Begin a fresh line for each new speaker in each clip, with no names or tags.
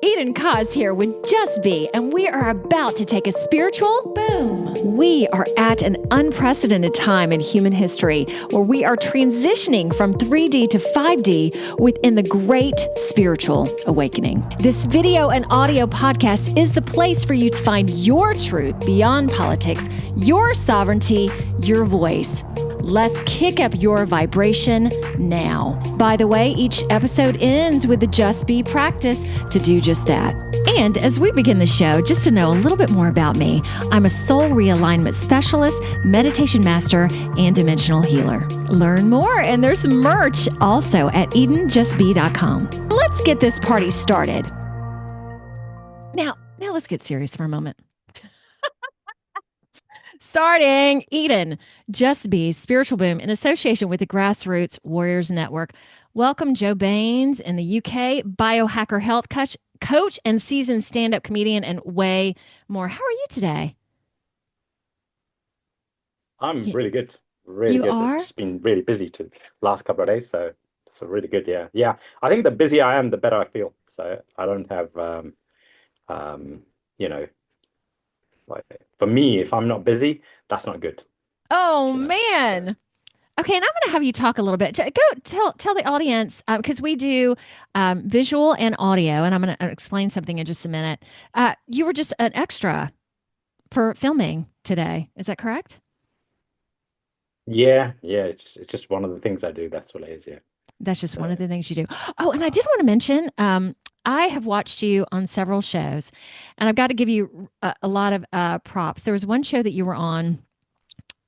Eden Koz here with Just Be, and we are about to take a spiritual boom. We are at an unprecedented time in human history where we are transitioning from 3D to 5D within the great spiritual awakening. This video and audio podcast is the place for you to find your truth beyond politics, your sovereignty, your voice. Let's kick up your vibration now. By the way, each episode ends with the Just Be practice to do just that. And as we begin the show, just to know a little bit more about me, I'm a soul realignment specialist, meditation master, and dimensional healer. Learn more, and there's merch also at EdenJustBe.com. Let's get this party started. Now let's get serious for a moment. Starting Eden, Just Be, Spiritual Boom, in association with the Grassroots Warriors Network. Welcome, Joe Bains in the UK, biohacker health coach and seasoned stand-up comedian, and way more. How are you today?
I'm really good. Really good.
Are?
It's just been really busy the last couple of days, so really good. Yeah. I think the busier I am, the better I feel. So I don't have, like, for me, if I'm not busy, that's not good.
Oh, man. Okay, and I'm going to have you talk a little bit. Go tell the audience, because we do visual and audio, and I'm going to explain something in just a minute. You were just an extra for filming today. Is that correct?
Yeah. It's just one of the things I do. That's what it is. Yeah.
That's just one of the things you do. Oh, and I did want to mention, I have watched you on several shows, and I've got to give you a lot of props. There was one show that you were on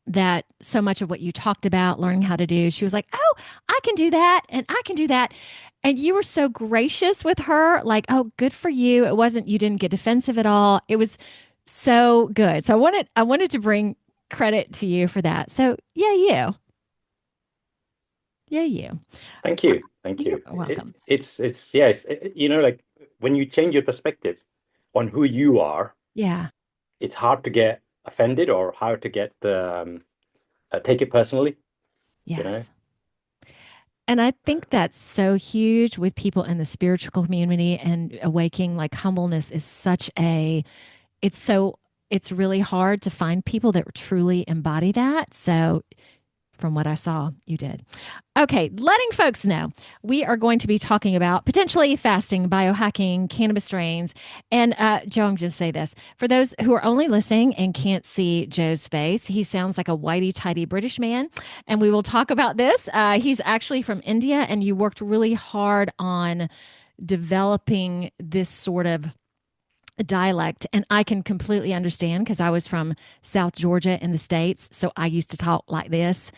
that so much of what you talked about learning how to do, she was like, oh, I can do that, and I can do that. And you were so gracious with her, like, oh, good for you. You didn't get defensive at all. It was so good. So I wanted to bring credit to you for that. So yeah, you.
Thank you.
You're welcome.
It's like when you change your perspective on who you are, it's hard to get offended or hard to get take it personally.
Yes.
You know?
And I think that's so huge with people in the spiritual community and awakening. Like, humbleness is it's really hard to find people that truly embody that. So from what I saw, you did. Okay, letting folks know, we are going to be talking about potentially fasting, biohacking, cannabis strains. And Joe, I'm just say this. For those who are only listening and can't see Joe's face, he sounds like a whitey-tighty British man. And we will talk about this. He's actually from India, and you worked really hard on developing this sort of dialect, and I can completely understand because I was from South Georgia in the States, so I used to talk like this,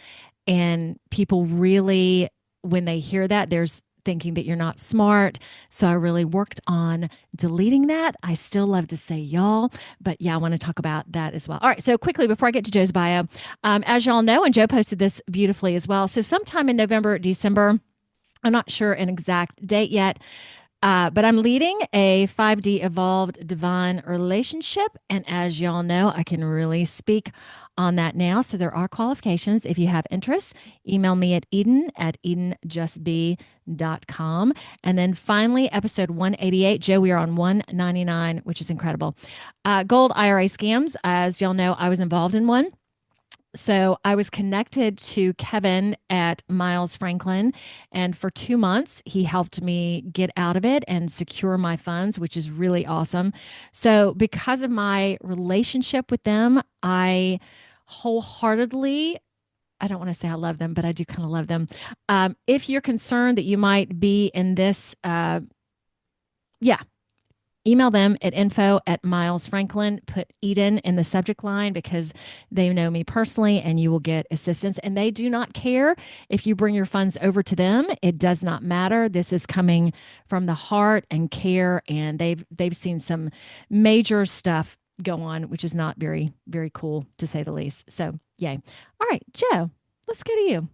and people really, when they hear that, there's thinking that you're not smart. So I really worked on deleting that. I still love to say y'all, but yeah, I want to talk about that as well. All right, so quickly before I get to Joe's bio, as y'all know, and Joe posted this beautifully as well, so sometime in November, December, I'm not sure an exact date yet, but I'm leading a 5D evolved divine relationship. And as y'all know, I can really speak on that now. So there are qualifications. If you have interest, email me at eden@edenjustbe.com. And then finally, episode 188. Joe, we are on 199, which is incredible. Gold IRA scams. As y'all know, I was involved in one. So I was connected to Kevin at Miles Franklin, and for 2 months, he helped me get out of it and secure my funds, which is really awesome. So because of my relationship with them, I wholeheartedly, I don't want to say I love them, but I do kind of love them. If you're concerned that you might be in this, email them at info@milesfranklin. Put Eden in the subject line because they know me personally, and you will get assistance. And they do not care if you bring your funds over to them. It does not matter. This is coming from the heart and care, and they've seen some major stuff go on, which is not very, very cool, to say the least. So yay. All right, Joe, let's go to you.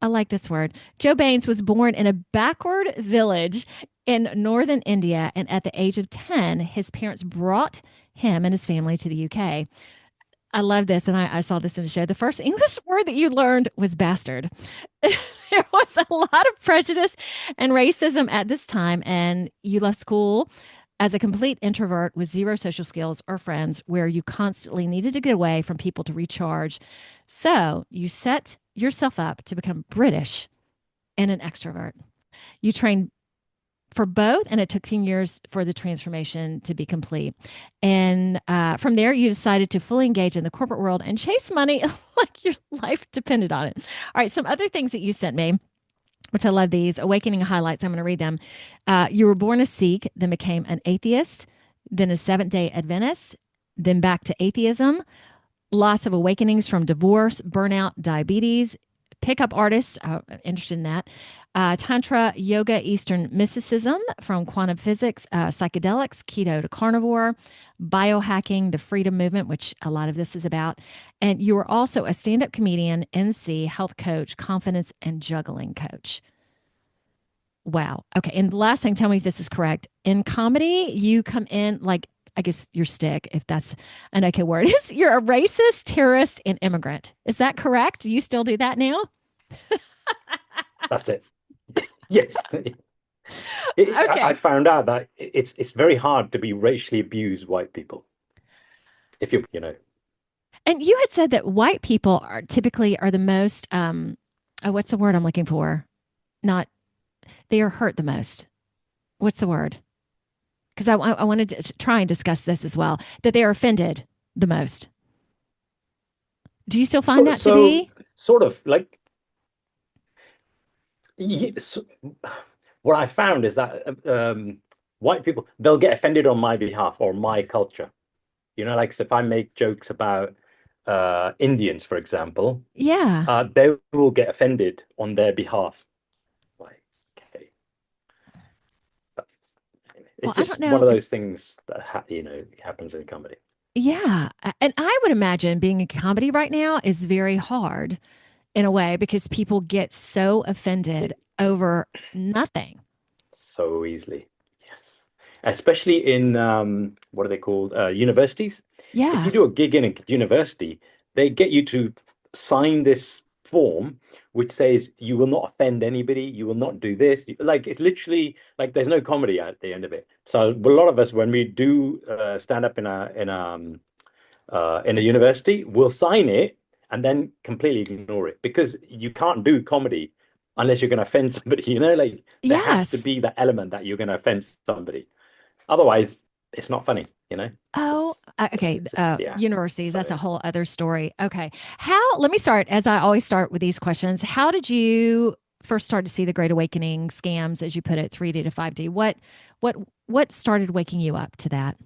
I like this word. Joe Bains was born in a backward village in northern India, and at the age of 10, his parents brought him and his family to the UK. I love this, and I saw this in the show. The first English word that you learned was bastard. There was a lot of prejudice and racism at this time, and you left school as a complete introvert with zero social skills or friends, where you constantly needed to get away from people to recharge. So you set yourself up to become British and an extrovert. You trained for both, and it took 10 years for the transformation to be complete. And from there, you decided to fully engage in the corporate world and chase money like your life depended on it. All right, some other things that you sent me, which I love these awakening highlights. I'm going to read them. You were born a Sikh, then became an atheist, then a Seventh-day Adventist, then back to atheism. Lots of awakenings from divorce, burnout, diabetes, pickup artist, interested in that. Tantra, yoga, Eastern mysticism, from quantum physics, psychedelics, keto to carnivore, biohacking, the freedom movement, which a lot of this is about. And you are also a stand-up comedian, MC, health coach, confidence, and juggling coach. Wow. Okay. And the last thing, tell me if this is correct. In comedy, you come in like, I guess your stick, if that's an okay word, is you're a racist, terrorist, and immigrant. Is that correct? Do you still do that now?
That's it. Yes. I found out that it's very hard to be racially abused white people. If you know.
And you had said that white people are typically the most, what's the word I'm looking for? Not, they are hurt the most. What's the word? Because I wanted to try and discuss this as well, that they are offended the most. Do you still find that to be?
Sort of like, what I found is that white people, they'll get offended on my behalf or my culture. You know, like so if I make jokes about Indians, for example, they will get offended on their behalf. Like, okay. It's just one of those things that happens in comedy.
Yeah. And I would imagine being in comedy right now is very hard in a way because people get so offended over nothing.
So easily. Yes. Especially in what are they called? Universities.
Yeah.
If you do a gig in a university, they get you to sign this form which says you will not offend anybody, you will not do this. Like it's literally like there's no comedy at the end of it. So a lot of us, when we do stand up in a university, we'll sign it and then completely ignore it because you can't do comedy unless you're going to offend somebody. You know, like there has to be that element that you're going to offend somebody. Otherwise, it's not funny. You know.
Oh, okay. Universities, that's a whole other story. Okay. Let me start, as I always start with these questions. How did you first start to see the Great Awakening scams, as you put it, 3D to 5D? What started waking you up to that?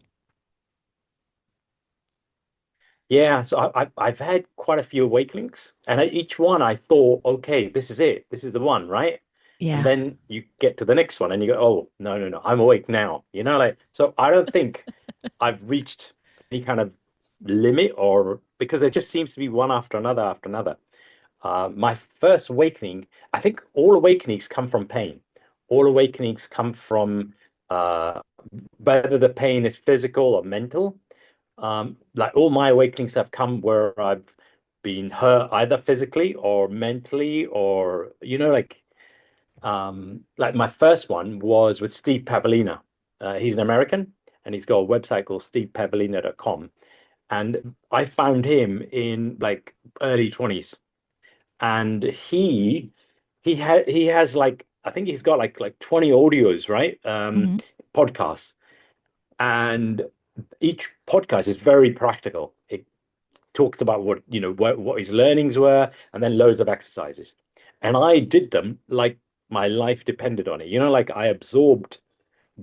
Yeah, so I've had quite a few awakenings, and at each one I thought, okay, this is it. This is the one, right?
Yeah.
And then you get to the next one and you go, oh, no, I'm awake now. You know, like, so I don't think I've reached any kind of limit or because there just seems to be one after another after another. My first awakening, I think all awakenings come from pain. All awakenings come from whether the pain is physical or mental. Like all my awakenings have come where I've been hurt either physically or mentally or, like my first one was with Steve Pavlina. He's an American and he's got a website called stevepavlina.com. And I found him in like early 20s. And he has like, I think he's got like 20 audios, right? Podcasts. And each podcast is very practical. It talks about what his learnings were and then loads of exercises. And I did them like my life depended on it. Like I absorbed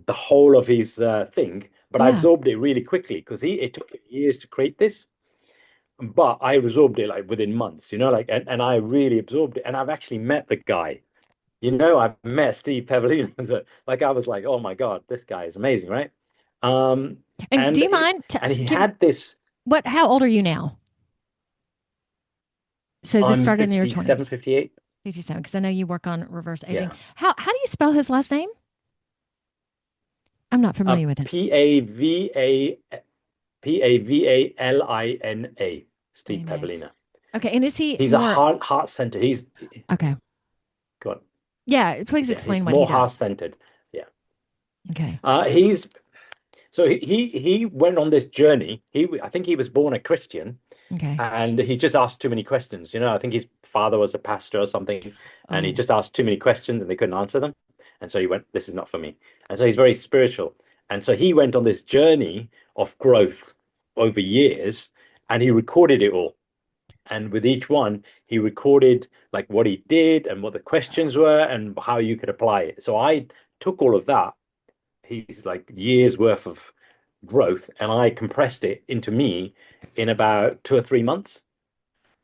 the whole of his thing, but I absorbed it really quickly because it took years to create this. But I absorbed it like within months, and I really absorbed it. And I've actually met the guy. I've met Steve Pavlina. Like I was like, oh my God, this guy is amazing, right?
And do you mind?
And he had this.
How old are you now? So this started in your
20s. 58.
57, because I know you work on reverse aging. Yeah. How do you spell his last name? I'm not familiar with it.
Pavlina. Steve
Amen.
Pavlina.
Okay. And is he
He's a
more
heart-centered. He's
okay?
got
Yeah. Please
yeah.
explain
He's
what he
more
does.
heart-centered. Yeah.
Okay.
He's so he went on this journey. I think he was born a Christian,
Okay.
and he just asked too many questions. I think his father was a pastor or something, and he
Oh,
just asked too many questions, and they couldn't answer them. And so he went, "This is not for me." And so he's very spiritual. And so he went on this journey of growth over years, and he recorded it all. And with each one, he recorded like what he did and what the questions were and how you could apply it. So I took all of that, he's like years worth of growth, and I compressed it into me in about 2 or 3 months.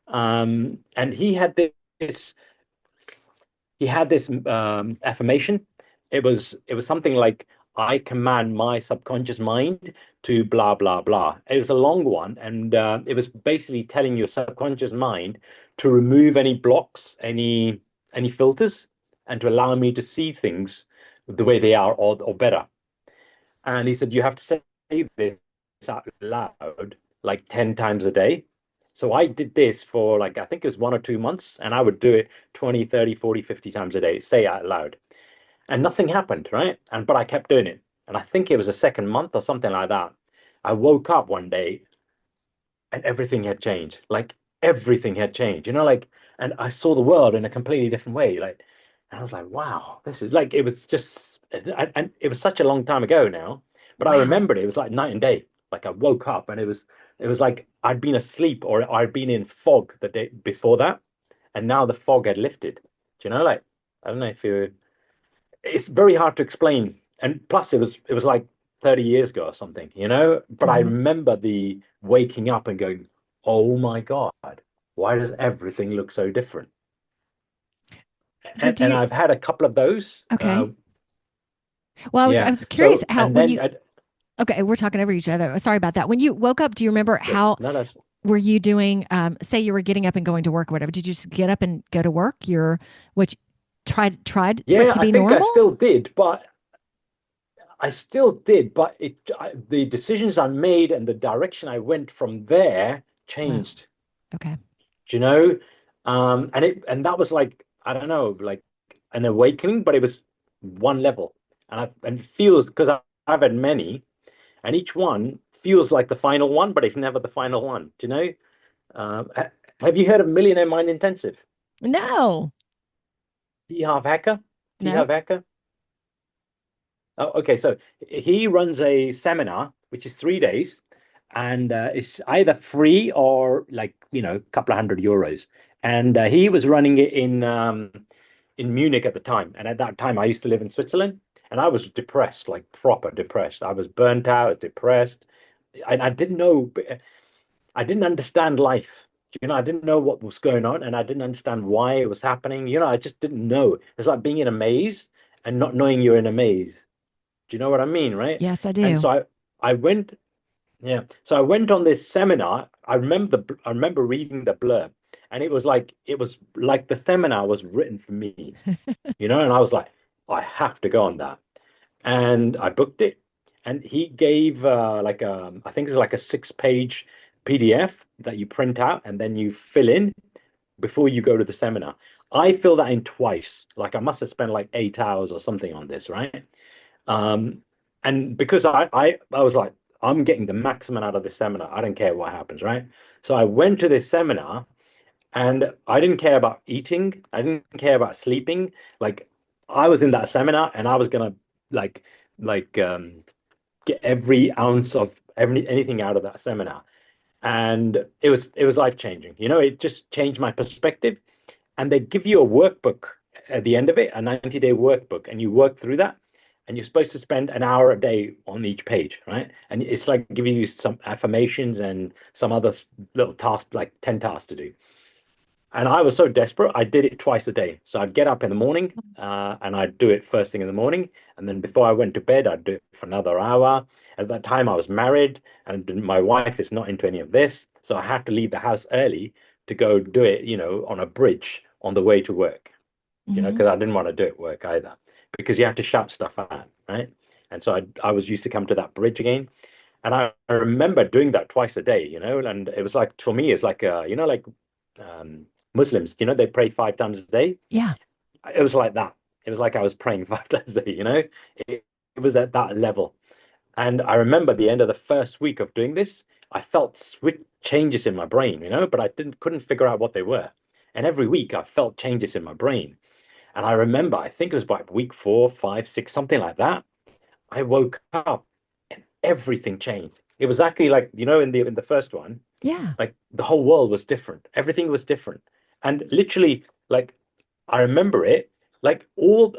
And this he had this affirmation. It was something like, I command my subconscious mind to blah blah blah. It was a long one, and it was basically telling your subconscious mind to remove any blocks, any filters, and to allow me to see things the way they are, or better. And he said, you have to say this out loud like 10 times a day. So I did this for like, I think it was 1 or 2 months, and I would do it 20, 30, 40, 50 times a day, say out loud. And nothing happened, right? But I kept doing it. And I think it was a second month or something like that. I woke up one day and everything had changed. Like everything had changed, and I saw the world in a completely different way. And I was like, wow, this is like, it was just, and it was such a long time ago now, but I
wow.
remembered it was like night and day. Like I woke up and it was like I'd been asleep, or I'd been in fog the day before that. And now the fog had lifted. Like, I don't know if it's very hard to explain. And plus it was like 30 years ago or something, but I
Hmm.
remember the waking up and going, oh my God, why does everything look so different?
So
And,
do
and
you?
I've had a couple of those.
Okay. Well, I
Yeah.
was curious
So,
how
and
when
then,
you. Okay, we're talking over each other. Sorry about that. When you woke up, do you remember
good.
how
No, no.
were you doing? Say you were getting up and going to work or whatever. Did you just get up and go to work? Which tried for it
Yeah,
to
I
be
think I
normal?
still did, but the decisions I made and the direction I went from there
Wow.
changed.
Okay.
Do you know? And that was like, I don't know, like an awakening, but it was one level. And it feels, because I've had many, and each one feels like the final one, but it's never the final one. Do you know? Have you heard of Millionaire Mind Intensive?
No.
T Harv Hacker? T
No.
Harv Hacker? Oh, okay. So he runs a seminar, which is 3 days, and it's either free or like, a couple of €100. And he was running it in Munich at the time. And at that time, I used to live in Switzerland, and I was depressed, like proper depressed. I was burnt out, depressed. I didn't know, I didn't understand life. I didn't know what was going on, and I didn't understand why it was happening. I just didn't know. It's like being in a maze and not knowing you're in a maze. Do you know what I mean, right?
Yes, I
And
do.
so I went, yeah. So I went on this seminar. I remember reading the blurb, and it was like the seminar was written for me, and I was like, I have to go on that. And I booked it, and he gave like I think it's like a 6-page PDF that you print out and then you fill in before you go to the seminar. I filled that in twice. Like I must have spent like 8 hours or something on this, right? Um, and because I was like, I'm getting the maximum out of this seminar. I don't care what happens, right? So I went to this seminar, and I didn't care about eating. I didn't care about sleeping. Like I was in that seminar, and I was gonna like get every ounce of anything out of that seminar. And it was life changing. It just changed my perspective. And they give you a workbook at the end of it, a 90-day workbook, and you work through that. And you're supposed to spend an hour a day on each page, right? And it's like giving you some affirmations and some other little tasks, like 10 tasks to do. And I was so desperate, I did it twice a day. So I'd get up in the morning, and I'd do it first thing in the morning. And then before I went to bed, I'd do it for another hour. At that time, I was married, and my wife is not into any of this. So I had to leave the house early to go do it, on a bridge on the way to work,
Hmm.
because I didn't want to do it at work either, because you have to shout stuff out, right? And so I was used to come to that bridge again. And I remember doing that twice a day, and it was like, for me, it's like, like Muslims, they pray 5 times a day.
Yeah.
It was like that. It was like I was praying 5 times a day. It was at that level. And I remember the end of the first week of doing this, I felt switch changes in my brain, but I couldn't figure out what they were. And every week I felt changes in my brain. And I remember, I think it was by week 4, 5, 6, something like that. I woke up and everything changed. It was actually like, in the first one,
Yeah.
like the whole world was different. Everything was different. And literally, like, I remember it, like all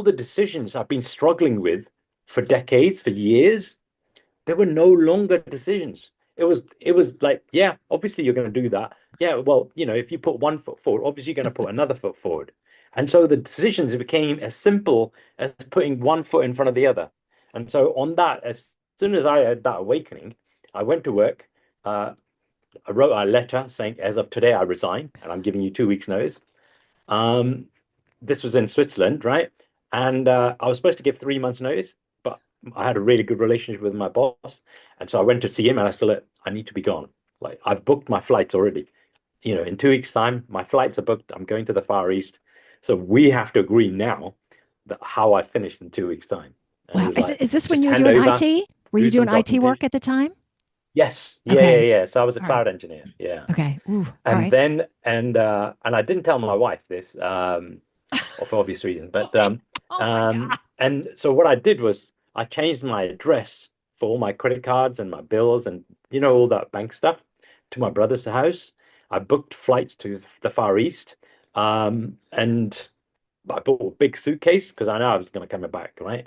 the decisions I've been struggling with for decades, for years, they were no longer decisions. It was like, yeah, obviously you're going to do that. Yeah, well, if you put one foot forward, obviously you're going to put another foot forward. And so the decisions became as simple as putting one foot in front of the other. And so on that, as soon as I had that awakening, I went to work. I wrote a letter saying, as of today, I resign, and I'm giving you 2 weeks' notice. Um, this was in Switzerland, right? And I was supposed to give 3 months' notice, but I had a really good relationship with my boss, and so I went to see him, and I said, "Look, I need to be gone. Like I've booked my flights already. In 2 weeks' time, my flights are booked. I'm going to the Far East, so we have to agree now that how I finish in 2 weeks' time." And he
Wow.
was like,
Is this when
"Just
you were
hand
doing
over,
IT? Were you
do some
doing IT work
documentation."
at the time?
Yes, yeah, yeah,
Okay.
yeah. So I was a
All right.
cloud engineer. Yeah.
Okay. Ooh. All
And
right.
then and I didn't tell my wife this, for obvious reasons. But
Oh my God.
and so what I did was I changed my address for all my credit cards and my bills and all that bank stuff to my brother's house. I booked flights to the Far East, and I bought a big suitcase because I know I was going to come back, right?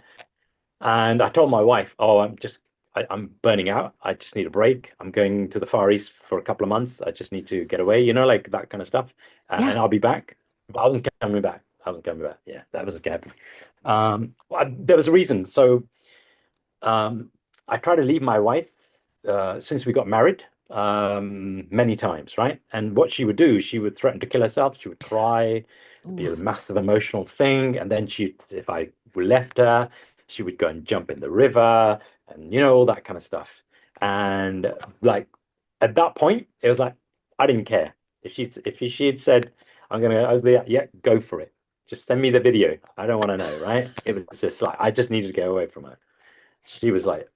And I told my wife, "Oh, I'm burning out. I just need a break. I'm going to the Far East for a couple of months. I just need to get away, like that kind of stuff.
Yeah.
And I'll be back." But I wasn't coming back. I wasn't coming back. Yeah, that wasn't happening. There was a reason. So um, I tried to leave my wife since we got married many times, right? And what she would do, she would threaten to kill herself. She would cry. It'd be
Ooh.
a massive emotional thing. And then if I left her, she would go and jump in the river and all that kind of stuff. And like at that point, it was like I didn't care. If she had said, I'd be like, yeah, go for it. Just send me the video. I don't want to know, right? It was just like I just needed to get away from her. She was like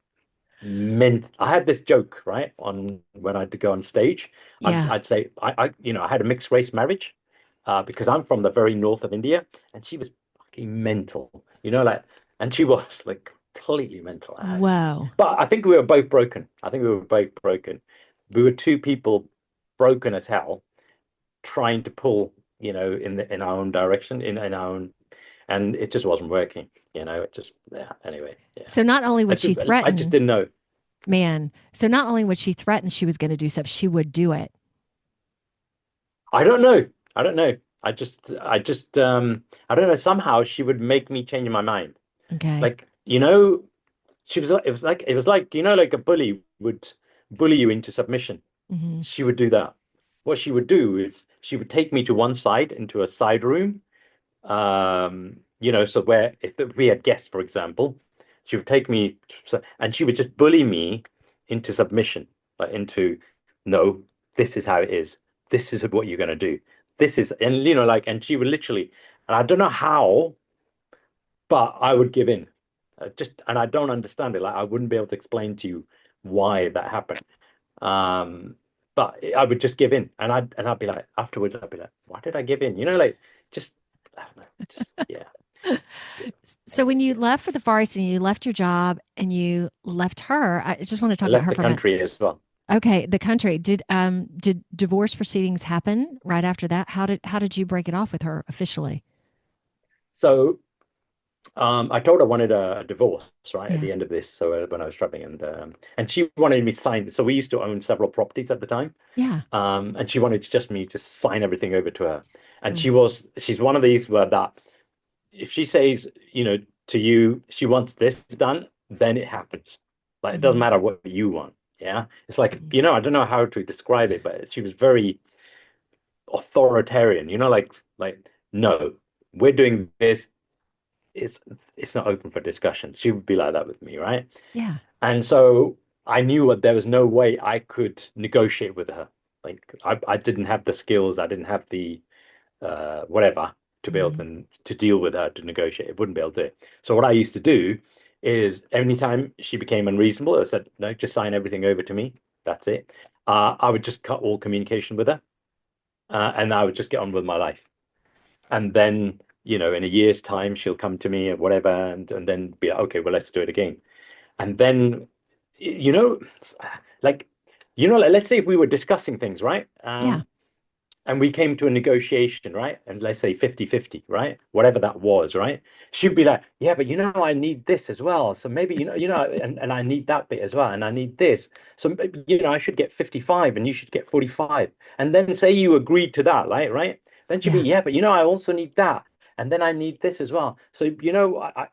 mint. I had this joke, right, on when I'd go on stage. I'd,
Yeah.
I'd say I had a mixed race marriage because I'm from the very north of India, and she was fucking mental, like, and she was like completely mental.
Whoa.
But I think we were both broken. I think we were both broken. We were two people broken as hell, trying to pull, in our own direction, in our own, and it just wasn't working. It just, yeah. Anyway, yeah.
So not only
I
would she
just, I just
threaten,
didn't know.
man, so not only would she threaten she was going to do stuff, she would do it.
I don't know. I don't know. I don't know. Somehow she would make me change my mind.
Okay.
Like, she was like, it was like, like a bully would bully you into submission.
Hmm.
She would do that. What she would do is she would take me to one side into a side room. So where if we had guests, for example, she would take me and she would just bully me into submission, like into no, this is how it is. This is what you're gonna do. This is and like and she would literally and I don't know how, but I would give in. Just and I don't understand it. Like I wouldn't be able to explain to you why that happened. Um, but I would just give in, and I'd be like afterwards, I'd be like, why did I give in? Like just I don't know, just yeah.
So when you left for the Far East and you left your job and you left her, I just want to
I
talk about
left
her
the
for a minute.
country as well.
Okay, the country. Did divorce proceedings happen right after that? How did you break it off with her officially?
So I told her I wanted a divorce, right, at
Yeah.
the end of this. So when I was traveling, and she wanted me to sign. So we used to own several properties at the time,
Yeah.
and she wanted just me to sign everything over to her. And
Mm,
she's one of these where that if she says, to you, she wants this done, then it happens. Like it doesn't
mhm,
matter what you want. Yeah. It's like,
mhm,
I don't know how to describe it, but she was very authoritarian, like, no, we're doing this. It's it's not open for discussion. She would be like that with me, right?
yeah.
And so, I knew that there was no way I could negotiate with her. Like I didn't have the skills, I didn't have the whatever to be able
Mm.
to deal with her to negotiate. It wouldn't be able to do it. So what I used to do is anytime she became unreasonable, I said, no, just sign everything over to me. That's it. I would just cut all communication with her, and I would just get on with my life. And then, in a year's time, she'll come to me or whatever, and then be like, okay, well, let's do it again. And then, you know, like, like, let's say if we were discussing things, right?
Yeah.
And we came to a negotiation, right? And let's say 50-50, right? Whatever that was, right? She'd be like, yeah, but I need this as well. So maybe, and I need that bit as well. And I need this. So, I should get 55 and you should get 45. And then say you agreed to that, right? Then she'd be,
Yeah.
yeah, but I also need that. And then I need this as well. So, I,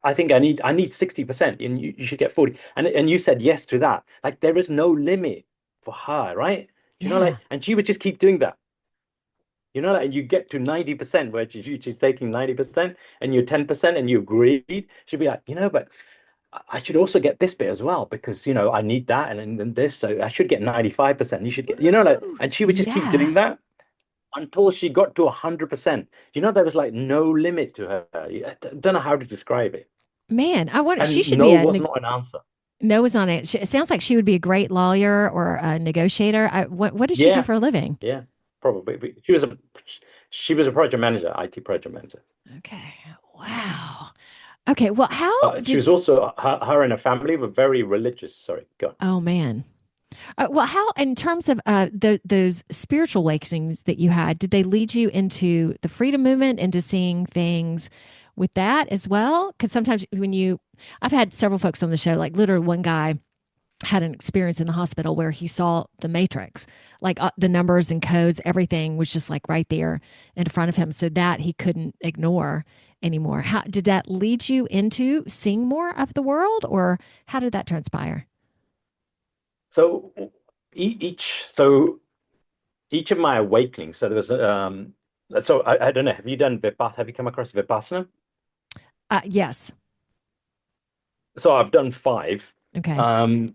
I think I need 60% and you should get 40. And you said yes to that. Like there is no limit for her, right?
Yeah.
And she would just keep doing that. And you get to 90% where she's taking 90% and you're 10% and you agreed. She'd be like, but I should also get this bit as well because, I need that and then this. So I should get 95%. You should get,
Woo.
and she would just keep
Yeah.
doing that until she got to 100%. There was like no limit to her. I don't know how to describe it.
Man, I wonder, she
And
should
no
be
was not an answer.
no is on it. It sounds like she would be a great lawyer or a negotiator. What did she do
Yeah,
for a living?
yeah, probably. But she was a project manager, IT project manager.
Okay. Wow. Okay. Well, how
She
did,
was also her and her family were very religious. Sorry, go on.
oh man. Well, how, in terms of those spiritual awakenings that you had, did they lead you into the freedom movement, into seeing things with that as well? Because sometimes I've had several folks on the show, like literally one guy had an experience in the hospital where he saw the matrix, like the numbers and codes, everything was just like right there in front of him. So that he couldn't ignore anymore. How did that lead you into seeing more of the world, or how did that transpire?
So each of my awakenings. So there was So I don't know. Have you done Vipassana? Have you come across Vipassana?
Yes.
So I've done five.
Okay.
Um,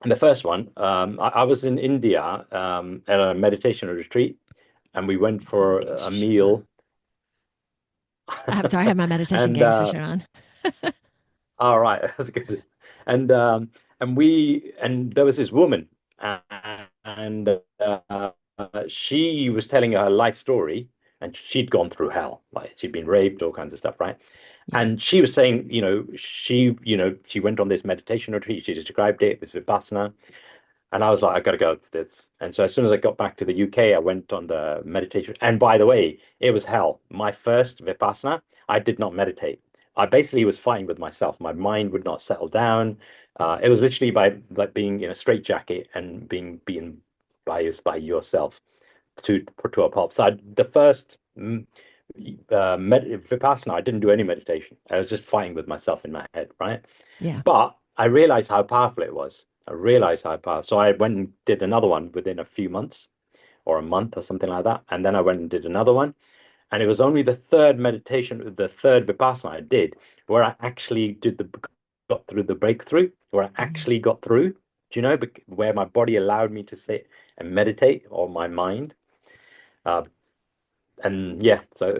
and the first one, I was in India at a meditation retreat, and we went
So
for
getting
a
shit on.
meal.
I'm sorry, I have my meditation
And
games to shit on.
all right, that's good. And and there was this woman, and she was telling her life story, and she'd gone through hell, like she'd been raped, all kinds of stuff, right?
Yeah.
And she was saying, she went on this meditation retreat. She described it with Vipassana, and I was like, I got to go to this. And so as soon as I got back to the UK, I went on the meditation. And by the way, it was hell. My first Vipassana, I did not meditate. I basically was fighting with myself. My mind would not settle down. It was literally by like being in a straitjacket and being biased by yourself to a pulp. So the first Vipassana, I didn't do any meditation. I was just fighting with myself in my head, right?
Yeah.
But I realized how powerful it was. I realized how powerful. So I went and did another one within a few months or a month or something like that. And then I went and did another one. And it was only the third meditation, the third Vipassana I did, where I actually got through the breakthrough, where I
Mhm.
actually got through, where my body allowed me to sit and meditate, or my mind. Uh, and yeah, so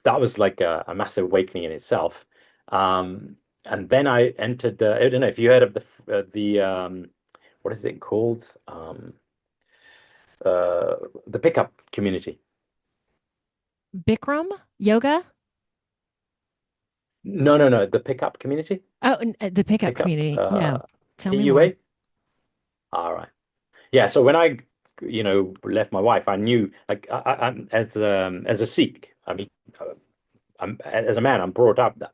that was like a massive awakening in itself. And then I entered. I don't know if you heard of the what is it called? The pickup community.
Bikram yoga.
No, no, no, the pickup community.
Oh, the pickup
Pickup.
community. No, tell me more.
PUA. All right. Yeah. So when I, left my wife, I knew like I'm as a Sikh. I mean, as a man, I'm brought up that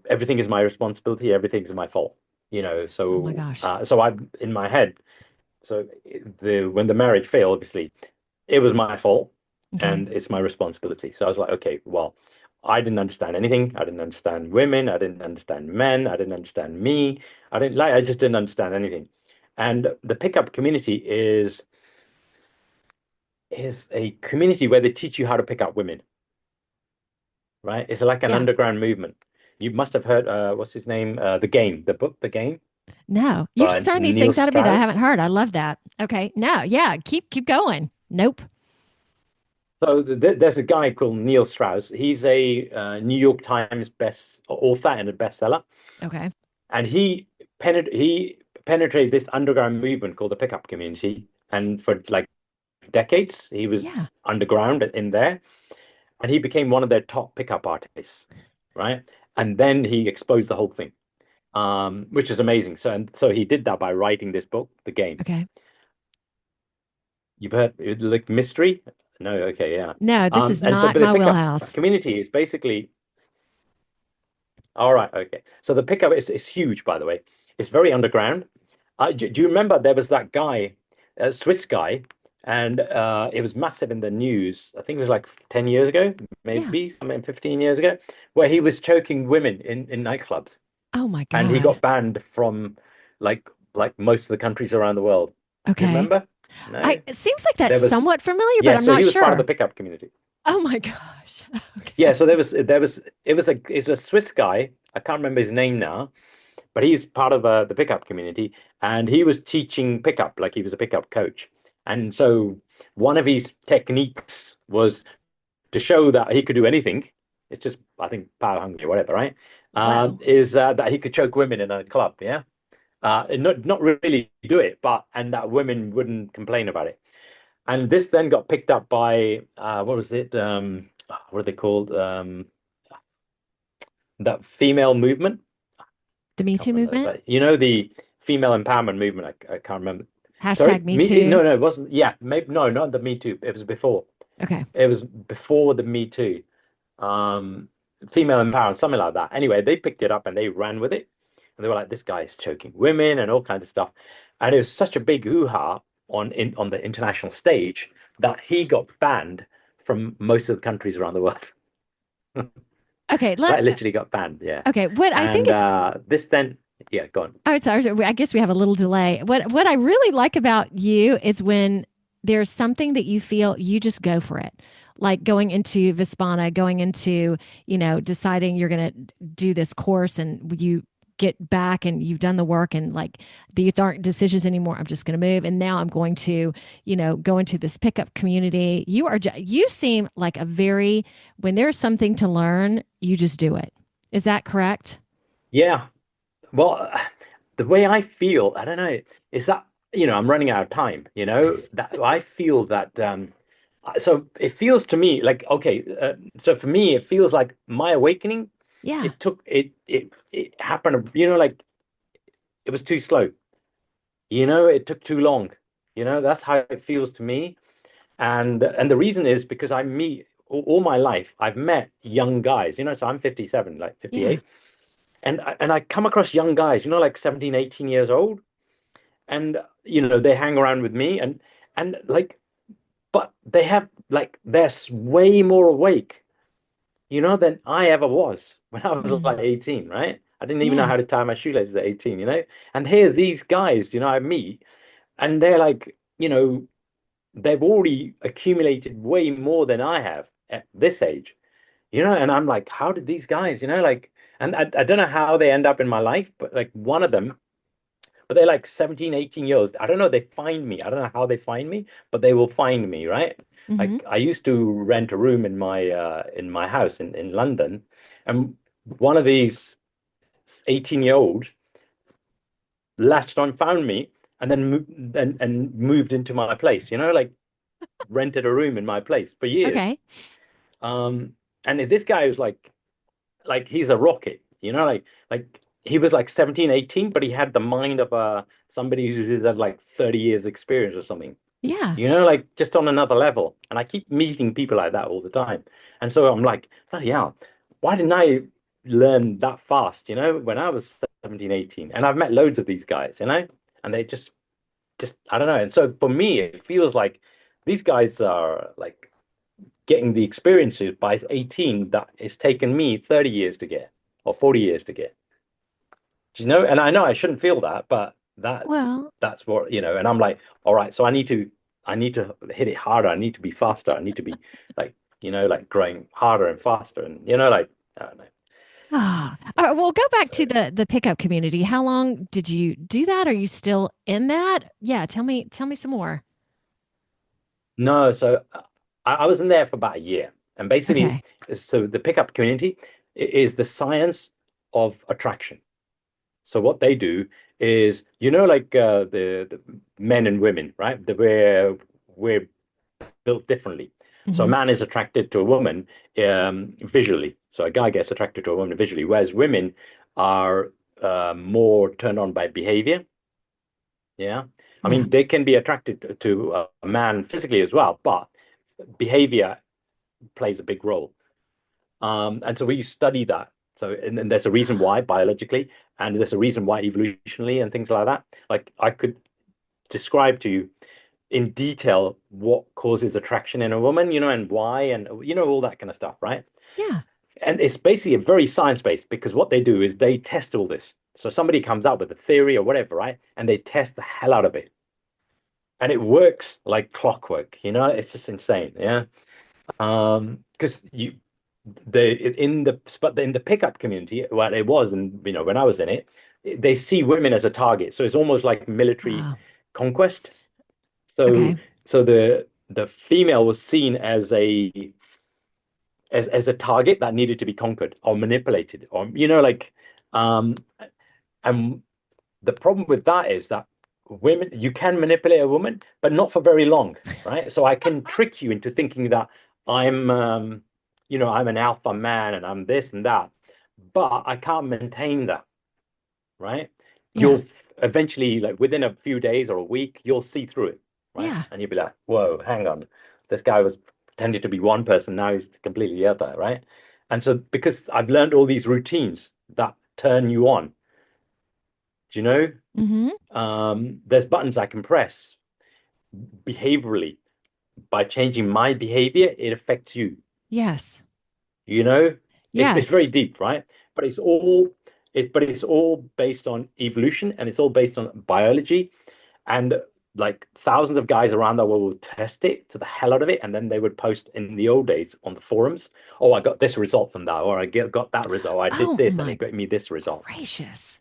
everything is my responsibility, everything is my fault.
Oh my
So
gosh.
so I in my head, so when the marriage failed, obviously it was my fault
Okay.
and it's my responsibility. So I was like, okay, well, I didn't understand anything. I didn't understand women. I didn't understand men. I didn't understand me. I just didn't understand anything. And the pickup community is a community where they teach you how to pick up women, right? It's like an
Yeah.
underground movement. You must have heard what's his name? The Game, the book, The Game.
No, you keep
by
throwing these
Neil
things out at me that I haven't
Strauss.
heard. I love that. Okay. No, yeah, keep going. Nope.
So there's a guy called Neil Strauss. He's a New York Times best author and a bestseller,
Okay.
and he penetrated this underground movement called the pickup community, and for like decades he was
Yeah.
underground in there, and he became one of their top pickup artists, right? And then he exposed the whole thing, which is amazing. So he did that by writing this book, The Game.
Okay.
You've heard like mystery? No, okay, yeah.
No, this is
And so,
not
but the
my
pickup
wheelhouse.
community is basically all right. Okay, so the pickup is huge, by the way. It's very underground. Do you remember there was that guy, a Swiss guy, and it was massive in the news. I think it was like 10 years ago,
Yeah.
maybe something 15 years ago, where he was choking women in nightclubs,
Oh my
and he
God.
got banned from like like most of the countries around the world. Do you
Okay.
remember? No,
It seems like that's
there was
somewhat familiar, but
yeah.
I'm
So
not
he was part of the
sure.
pickup community.
Oh my gosh.
Yeah.
Okay.
So it was a Swiss guy. I can't remember his name now, but he's part of the pickup community, and he was teaching pickup like he was a pickup coach. And so one of his techniques was to show that he could do anything. It's just I think power hungry or whatever, right?
Whoa.
Is that he could choke women in a club, yeah. And not really do it, but and that women wouldn't complain about it. And this then got picked up by what was it? What are they called? That female movement.
The Me
Can't
Too
remember,
movement?
but the female empowerment movement. I can't remember.
Hashtag
Sorry,
Me
me?
Too.
No, it wasn't. Yeah, maybe no, not the Me Too. It was before.
Okay.
It was before the Me Too. Um, Female empowerment, something like that. Anyway, they picked it up and they ran with it, and they were like, "This guy is choking women and all kinds of stuff," and it was such a big hoo-ha on the international stage that he got banned from most of the countries around the world.
Okay.
Like literally got banned, yeah.
Okay. What I think
And
is
this then, yeah, go on.
Oh, sorry. I guess we have a little delay. What I really like about you is when there's something that you feel you just go for it. Like going into Vispana, going into, deciding you're going to do this course and you get back and you've done the work and like these aren't decisions anymore. I'm just going to move. And now I'm going to, go into this pickup community. You seem like when there's something to learn, you just do it. Is that correct?
Yeah, well, the way I feel, I don't know, is that, I'm running out of time, that I feel that, so it feels to me like, okay, so for me, it feels like my awakening,
Yeah.
it happened, like it was too slow, it took too long, that's how it feels to me. And the reason is because I meet all my life, I've met young guys, so I'm 57, like
Yeah.
58. And I come across young guys, like 17, 18 years old, and they hang around with me and like, but they have like they're way more awake, than I ever was when I was
Mm.
like 18, right? I didn't even know
Yeah.
how to tie my shoelaces at 18. And here these guys, I meet, and they're like, they've already accumulated way more than I have at this age, and I'm like, how did these guys, like, and I don't know how they end up in my life, but like one of them, but they're like 17, 18 years. I don't know. They find me. I don't know how they find me, but they will find me, right?
Hmm.
Like I used to rent a room in my house in London, and one of these 18-year-olds latched on, found me, and then and moved into my place, like rented a room in my place for years.
Okay.
Um, and this guy was like he's a rocket, like he was like 17, 18, but he had the mind of somebody who's had like 30 years experience or something,
Yeah.
like just on another level. And I keep meeting people like that all the time. And so I'm like, bloody hell, why didn't I learn that fast, when I was 17, 18? And I've met loads of these guys, and they just I don't know. And so for me, it feels like these guys are like getting the experiences by 18 that it's taken me 30 years to get or 40 years to get. Do you know? And I know I shouldn't feel that, but
Well,
that's what, and I'm like, all right, so I need to hit it harder. I need to be faster. I need to be like, like growing harder and faster. And like, I don't know.
Well, go back to the pickup community. How long did you do that? Are you still in that? Yeah, tell me some more.
No, so I was in there for about a year. And basically,
Okay.
so the pickup community is the science of attraction. So what they do is, like the men and women, right? We're built differently. So a
Hmm.
man is attracted to a woman visually. So a guy gets attracted to a woman visually, whereas women are more turned on by behavior. Yeah. I
Yeah.
mean, they can be attracted to a man physically as well, but behavior plays a big role. And so we study that. So, and there's a reason why biologically, and there's a reason why evolutionally and things like that. Like I could describe to you in detail what causes attraction in a woman, and why, and all that kind of stuff, right?
Yeah.
And it's basically a very science-based because what they do is they test all this. So somebody comes out with a theory or whatever, right? And they test the hell out of it. And it works like clockwork, it's just insane. Yeah. Because in the pickup community, well, it was, and when I was in it, they see women as a target. So it's almost like military
Oh,
conquest. So
okay.
so the female was seen as a target that needed to be conquered or manipulated, or like um and the problem with that is that women, you can manipulate a woman, but not for very long, right? So I can trick you into thinking that I'm I'm an alpha man and I'm this and that, but I can't maintain that, right?
Yeah.
Eventually, like within a few days or a week, you'll see through it, right?
Yeah.
And you'll be like, whoa, hang on. This guy was pretending to be one person, now he's completely the other, right? And so because I've learned all these routines that turn you on, do you know?
Hmm.
There's buttons I can press behaviorally. By changing my behavior, it affects you.
Yes.
You know, it's
Yes.
very deep, right? But it's all based on evolution and it's all based on biology. And like thousands of guys around the world will test it to the hell out of it, and then they would post in the old days on the forums, "Oh, I got this result from that, or got that result. I did
Oh
this, and it
my
got me this result."
gracious.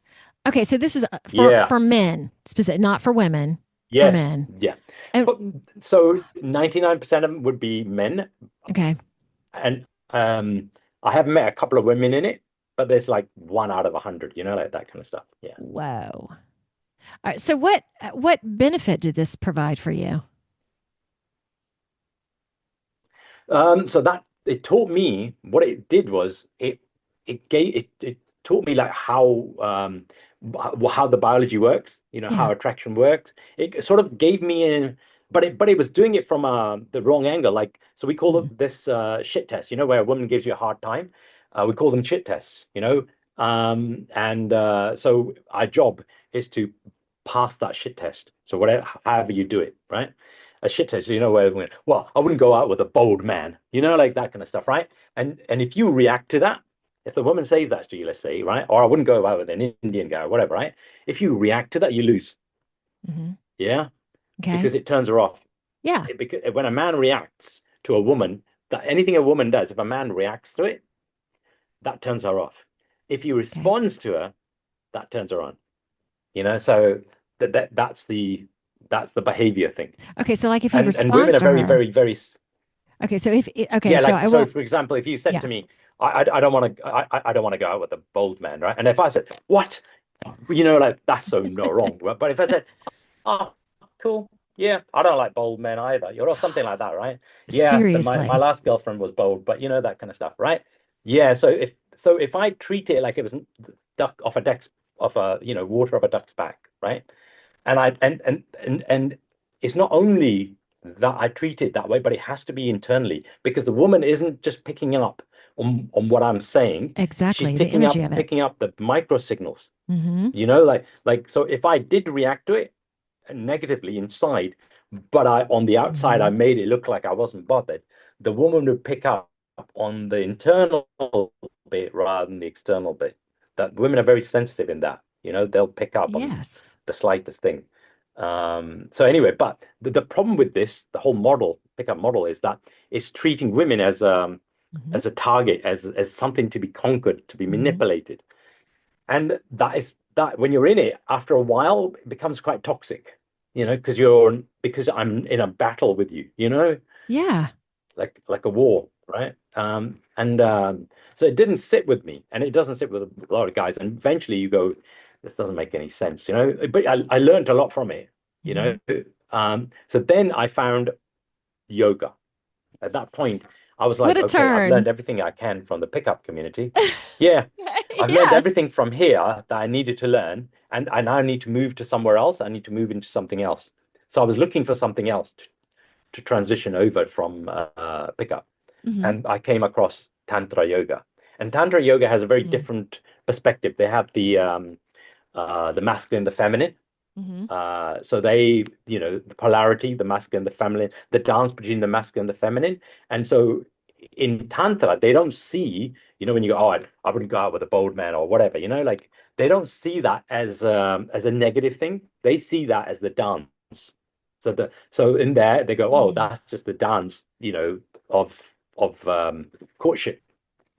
Okay, so this is for
Yeah.
for men specific, not for women, for
Yes.
men.
Yeah.
And
But so 99% of them would be men.
okay.
And I have met a couple of women in it, but there's like one out of 100, like that kind of stuff. Yeah.
Whoa. All right, so what benefit did this provide for you?
So that it taught me what it did was it taught me like how the biology works, how
Yeah.
attraction works. It sort of gave me but it was doing it from the wrong angle. Like so we call
Mhm.
it this shit test, where a woman gives you a hard time. We call them shit tests, and so our job is to pass that shit test. So whatever, however you do it, right? A shit test, where everyone, well, I wouldn't go out with a bold man, like that kind of stuff, right? And if you react to that, if the woman says that to you, let's say, right, or I wouldn't go out with an Indian guy or whatever, right? If you react to that, you lose,
Mhm.
yeah,
Okay.
because it turns her off.
Yeah.
Because when a man reacts to a woman, that anything a woman does, if a man reacts to it, that turns her off. If he
Okay.
responds to her, that turns her on. So that's the behavior thing.
Okay, so like if he
And women
responds
are
to
very,
her.
very, very.
Okay, so okay,
Yeah,
so
like
I
so
will
for example, if you said
yeah.
to me, I don't want to I don't want to go out with a bold man, right? And if I said, "What?" Like that's so no wrong. But if I said, "Oh, cool. Yeah, I don't like bold men either," or something like that, right? Yeah, then my
Seriously.
last girlfriend was bold, but that kind of stuff, right? Yeah, so if I treat it like it was duck off a duck's of a water off a duck's back, right? And I and it's not only that I treat it that way, but it has to be internally because the woman isn't just picking up on what I'm saying. She's
Exactly. The
picking
energy
up
of it.
picking up the micro signals.
Hmm.
Like so if I did react to it negatively inside, but I on the outside I
Hmm.
made it look like I wasn't bothered, the woman would pick up on the internal bit rather than the external bit. That women are very sensitive in that. They'll pick up on
Yes.
the slightest thing. So anyway, but the problem with this, the whole model, pickup model, is that it's treating women as
Mm-hmm.
as a target, as something to be conquered, to be
Mm-hmm.
manipulated. And that when you're in it, after a while, it becomes quite toxic, because I'm in a battle with you,
Yeah.
like a war, right? So it didn't sit with me, and it doesn't sit with a lot of guys. And eventually you go, this doesn't make any sense, But I learned a lot from it, you
Mm-hmm.
know. So then I found yoga. At that point, I was
What
like,
a
okay, I've learned
turn.
everything I can from the pickup community. Yeah, I've learned
Yes.
everything from here that I needed to learn, and I now need to move to somewhere else. I need to move into something else. So I was looking for something else to transition over from pickup,
Mm-hmm.
and I came across Tantra yoga. And Tantra yoga has a very different perspective. They have the masculine, the feminine.
Mm-hmm.
So the polarity, the masculine, the feminine, the dance between the masculine and the feminine. And so in Tantra, they don't see, when you go, oh, I wouldn't go out with a bold man or whatever, like they don't see that as a negative thing. They see that as the dance. So in there they go, oh,
Mm-hmm.
that's just the dance, of courtship.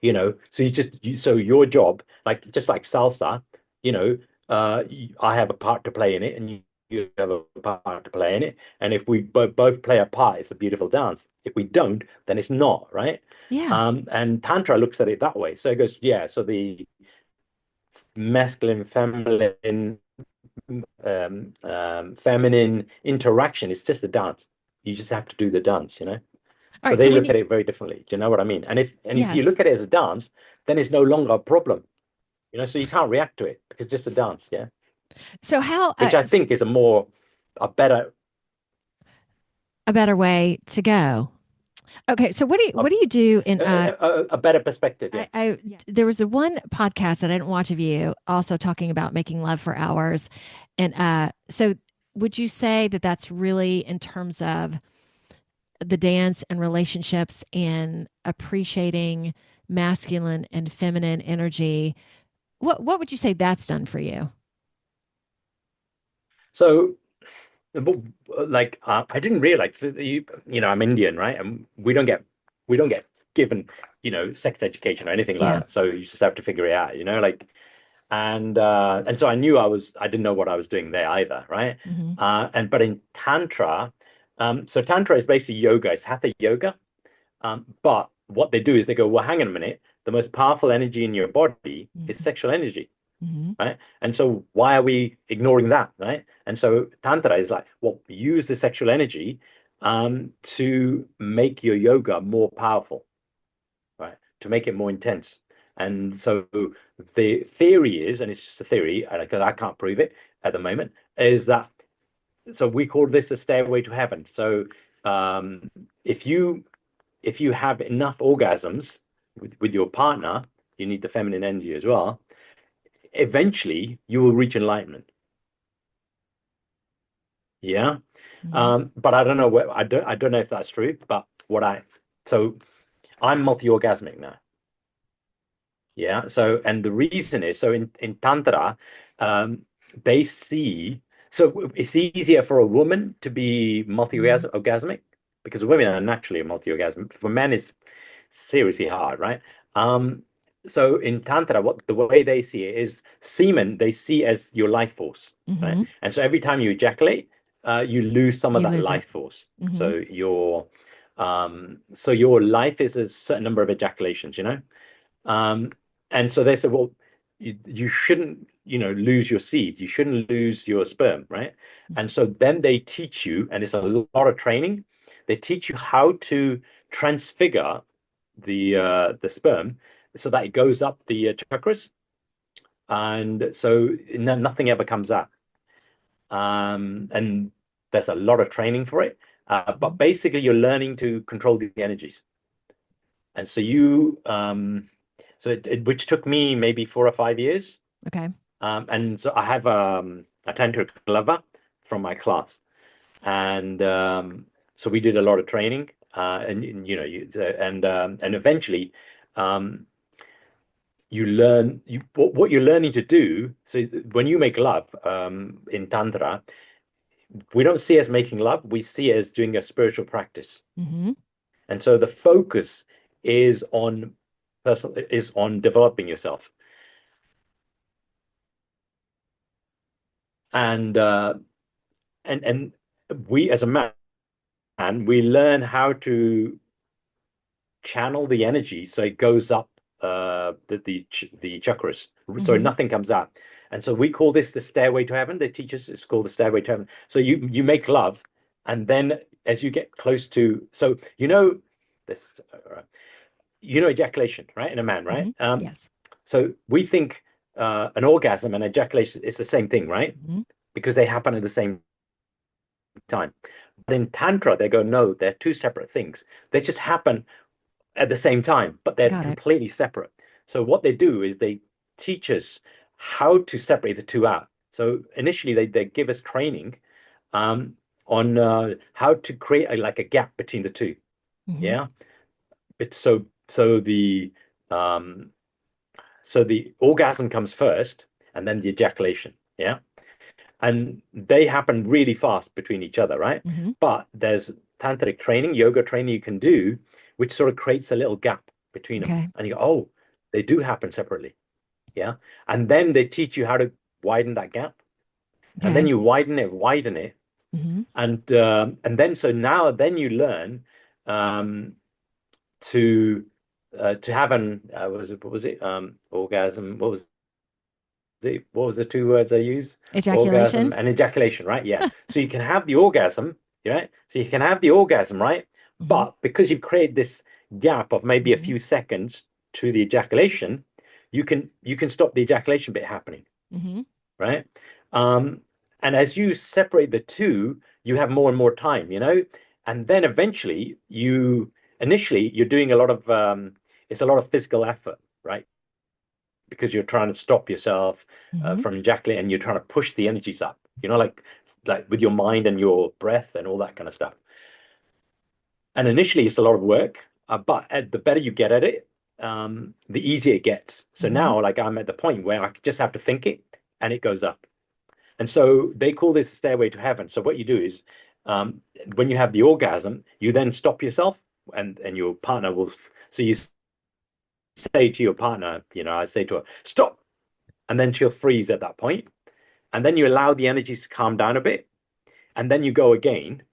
So so your job, like just like salsa, you know I have a part to play in it, and you have a part to play in it, and if we both play a part, it's a beautiful dance. If we don't, then it's not, right?
Yeah.
And Tantra looks at it that way. So it goes, yeah, so the masculine feminine feminine interaction is just a dance. You just have to do the dance.
All
So
right. So
they
when
look
you,
at it very differently. Do you know what I mean? And if you
yes.
look at it as a dance, then it's no longer a problem. So you can't react to it because it's just a dance, yeah.
So how,
Which I think is a better,
a better way to go? Okay. So
a,
what do you do in,
a better perspective, yeah.
I there was a one podcast that I didn't watch of you also talking about making love for hours. And, so would you say that that's really in terms of the dance and relationships and appreciating masculine and feminine energy? What would you say that's done for you?
So, like, I didn't realize I'm Indian, right? And we don't get given, sex education or anything like
Yeah.
that. So you just have to figure it out, like, and so I didn't know what I was doing there either, right?
Mm-hmm.
But in Tantra, so Tantra is basically yoga, it's hatha yoga. But what they do is they go, well, hang on a minute, the most powerful energy in your body is
Mm-hmm.
sexual energy,
Mm-hmm.
right? And so why are we ignoring that, right? And so Tantra is like, well, use the sexual energy to make your yoga more powerful, right? To make it more intense. And so the theory is, and it's just a theory, because I can't prove it at the moment, is that so we call this the stairway to heaven. So um, if you have enough orgasms with your partner, you need the feminine energy as well. Eventually, you will reach enlightenment. Yeah.
Mm-hmm.
But I don't know I don't know if that's true, but so I'm multi-orgasmic now. Yeah. So, and the reason is, so in Tantra, um, they see, so it's easier for a woman to be
Mm-hmm.
multi-orgasmic because women are naturally multi-orgasmic. For men, it's seriously hard, right? Um, so in Tantra, the way they see it is semen, they see as your life force, right?
Mm-hmm.
And so every time you ejaculate, you lose some of
You
that
lose it.
life force.
Mm-hmm.
So your life is a certain number of ejaculations. Um, and so they said, well, you shouldn't, lose your seed. You shouldn't lose your sperm, right? And so then they teach you, and it's a lot of training. They teach you how to transfigure the sperm so that it goes up the chakras, and so nothing ever comes out. And there's a lot of training for it. But
Mm-hmm.
basically, you're learning to control the energies. And so which took me maybe 4 or 5 years.
Okay.
And so I have a tantric lover from my class, and so we did a lot of training, and and eventually, um, you learn what you're learning to do. So when you make love in tantra, we don't see it as making love; we see it as doing a spiritual practice.
Mm-hmm.
And so the focus is on developing yourself. And and we as a man, we learn how to channel the energy so it goes up the chakras, so nothing comes out. And so we call this the stairway to heaven. They teach us it's called the stairway to heaven. So you make love, and then as you get close to, so this, ejaculation, right, in a man, right?
Yes.
So we think an orgasm and ejaculation is the same thing, right? Because they happen at the same time. But in Tantra, they go, no, they're two separate things. They just happen at the same time, but they're completely separate. So what they do is they teach us how to separate the two out. So initially, they give us training on how to create a gap between the two. Yeah. But so the orgasm comes first, and then the ejaculation. Yeah. And they happen really fast between each other, right? But there's tantric training, yoga training you can do, which sort of creates a little gap between them. And you go, oh, they do happen separately. Yeah. And then they teach you how to widen that gap. And then you widen it. And then so now then you learn to have an what was it orgasm, what was the two words I used?
Ejaculation.
Orgasm and ejaculation, right? Yeah. So you can have the orgasm, right? So you can have the orgasm, right? But because you create this gap of maybe a few seconds to the ejaculation, you can stop the ejaculation bit happening, right? And as you separate the two, you have more and more time, and then eventually initially you're doing a lot of it's a lot of physical effort, right? Because you're trying to stop yourself from ejaculating, and you're trying to push the energies up, like with your mind and your breath and all that kind of stuff. And initially it's a lot of work, but the better you get at it, the easier it gets. So now, like, I'm at the point where I just have to think it and it goes up. And so they call this a stairway to heaven. So what you do is when you have the orgasm, you then stop yourself, and your partner will, so you say to your partner, I say to her, stop. And then she'll freeze at that point. And then you allow the energies to calm down a bit. And then you go again.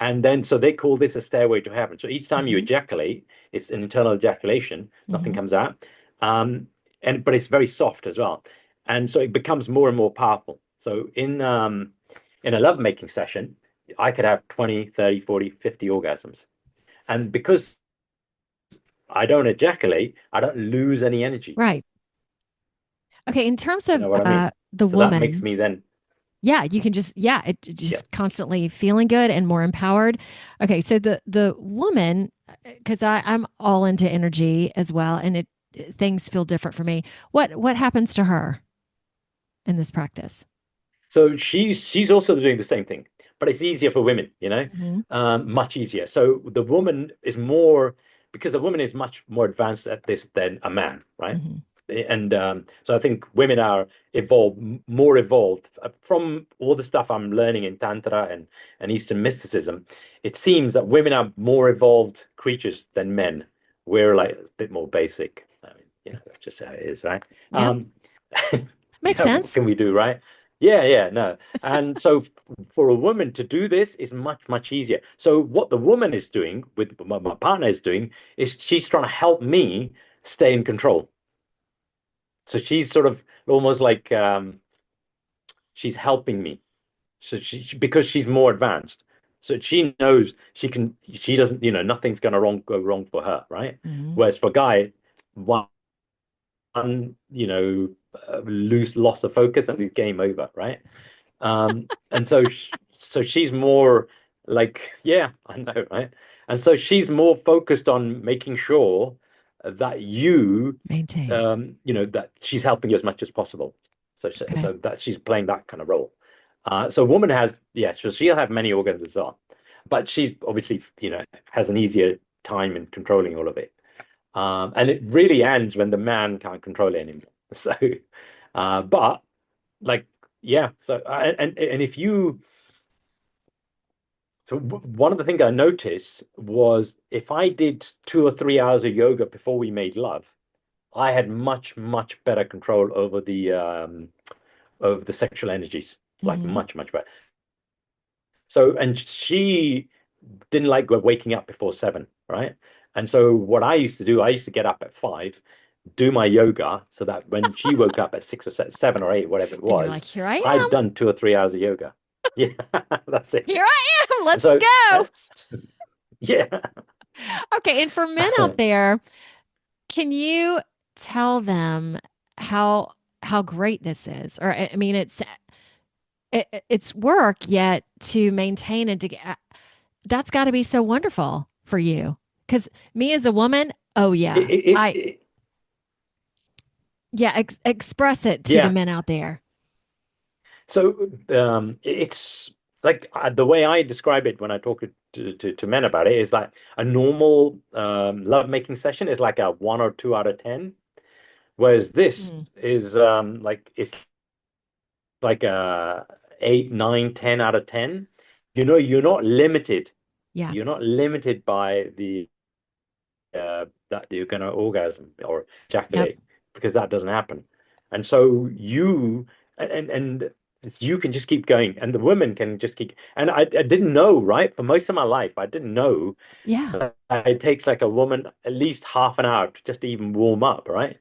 And then, so they call this a stairway to heaven. So each time you ejaculate, it's an internal ejaculation. Nothing comes out. But it's very soft as well. And so it becomes more and more powerful. So in a lovemaking session, I could have 20, 30, 40, 50 orgasms. And because I don't ejaculate, I don't lose any energy.
Right. Okay. In terms of
what I mean?
the
so
woman,
that makes me then.
Yeah, you can just constantly feeling good and more empowered. Okay, so the woman, because I'm all into energy as well, and things feel different for me. What happens to her in this practice?
So she's also doing the same thing, but it's easier for women, much easier. So the woman is because the woman is much more advanced at this than a man, right? And so I think women are more evolved from all the stuff I'm learning in Tantra and Eastern mysticism. It seems that women are more evolved creatures than men. We're like a bit more basic. I mean, that's just how it is, right?
Yep. Makes sense.
What can we do, right? Yeah, no. And so for a woman to do this is much, much easier. So what the woman is doing, with what my partner is doing, is she's trying to help me stay in control. So she's sort of almost like she's helping me. So because she's more advanced. So she knows she doesn't, nothing's going to go wrong for her, right? Whereas for a guy, one loose loss of focus and it's game over, right? And so she's more like, yeah, I know, right? And so she's more focused on making sure that you
maintain,
that she's helping you as much as possible. So that she's playing that kind of role. So a woman has, so she'll have many organs as well, but she's obviously, has an easier time in controlling all of it. And it really ends when the man can't control it anymore. So, but like, yeah. So, and if you, One of the things I noticed was if I did 2 or 3 hours of yoga before we made love, I had much, much better control over the sexual energies, like
Hmm.
much, much better. So, and she didn't like waking up before 7, right? And so what I used to do, I used to get up at 5, do my yoga, so that when she woke up at 6 or 7 or 8, whatever it
And you're like,
was,
here I
I'd
am.
done 2 or 3 hours of yoga. Yeah, that's
Here
it.
I am.
And
Let's
so,
go.
yeah.
Okay. And for men out there, can you tell them how great this is? Or I mean, it's work, yet to maintain and to get that's got to be so wonderful for you. Because me as a woman, oh
It,
yeah,
it, it,
express it to the
yeah.
men out there.
So it's like the way I describe it when I talk to men about it is like a normal love-making session is like a 1 or 2 out of 10, whereas this
Mm,
is like it's like a 8, 9, 10 out of 10. You're not limited.
yeah.
You're not limited by the that you're going to orgasm or
Yep.
ejaculate, because that doesn't happen. And so and you can just keep going, and the women can just keep. And I didn't know, right? For most of my life, I didn't know
Yeah.
that it takes like a woman at least half an hour to just even warm up, right?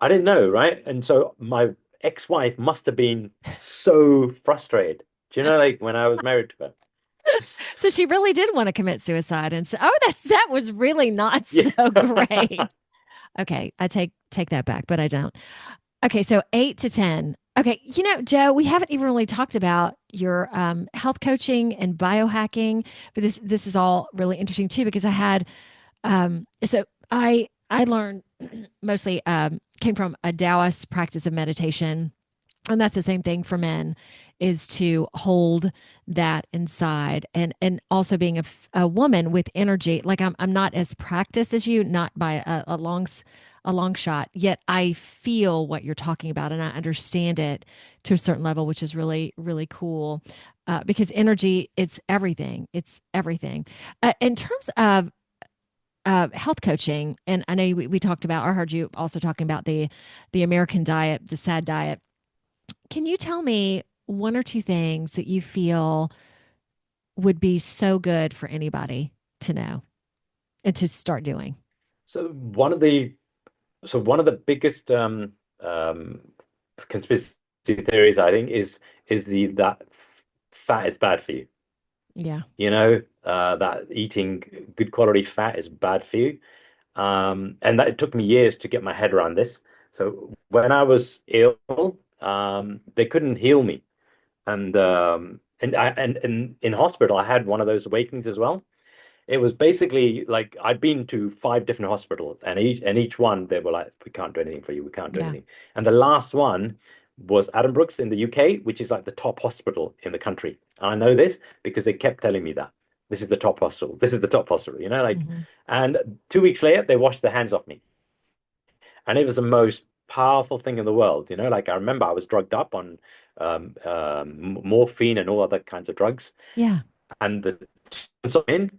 I didn't know, right? And so my ex-wife must have been so frustrated. Do you know, like when I was married to her?
So she really did want to commit suicide and say, "Oh, that was really not
Yeah.
so great." Okay, I take that back, but I don't. Okay, so 8 to 10. Okay, Joe, we haven't even really talked about your health coaching and biohacking, but this is all really interesting too because I had so I learned mostly came from a Taoist practice of meditation, and that's the same thing for men, is to hold that inside, and also being a woman with energy. Like I'm not as practiced as you, not by a long shot, yet I feel what you're talking about and I understand it to a certain level, which is really really cool. Because energy, it's everything. In terms of health coaching, and I know we talked about, or heard you also talking about the American diet, the sad diet. Can you tell me one or two things that you feel would be so good for anybody to know and to start doing?
So one of the biggest um, conspiracy theories, I think, is the that fat is bad for you.
Yeah.
That eating good quality fat is bad for you. And that it took me years to get my head around this. So when I was ill, they couldn't heal me, and in hospital I had one of those awakenings as well. It was basically like I'd been to 5 different hospitals, and each one they were like, "We can't do anything for you. We can't do
Yeah.
anything." And the last one was Addenbrooke's in the UK, which is like the top hospital in the country. And I know this because they kept telling me that this is the top hospital. This is the top hospital. Like,
Hmm.
and 2 weeks later they washed their hands off me, and it was the most powerful thing in the world. Like I remember I was drugged up on morphine and all other kinds of drugs,
Yeah.
and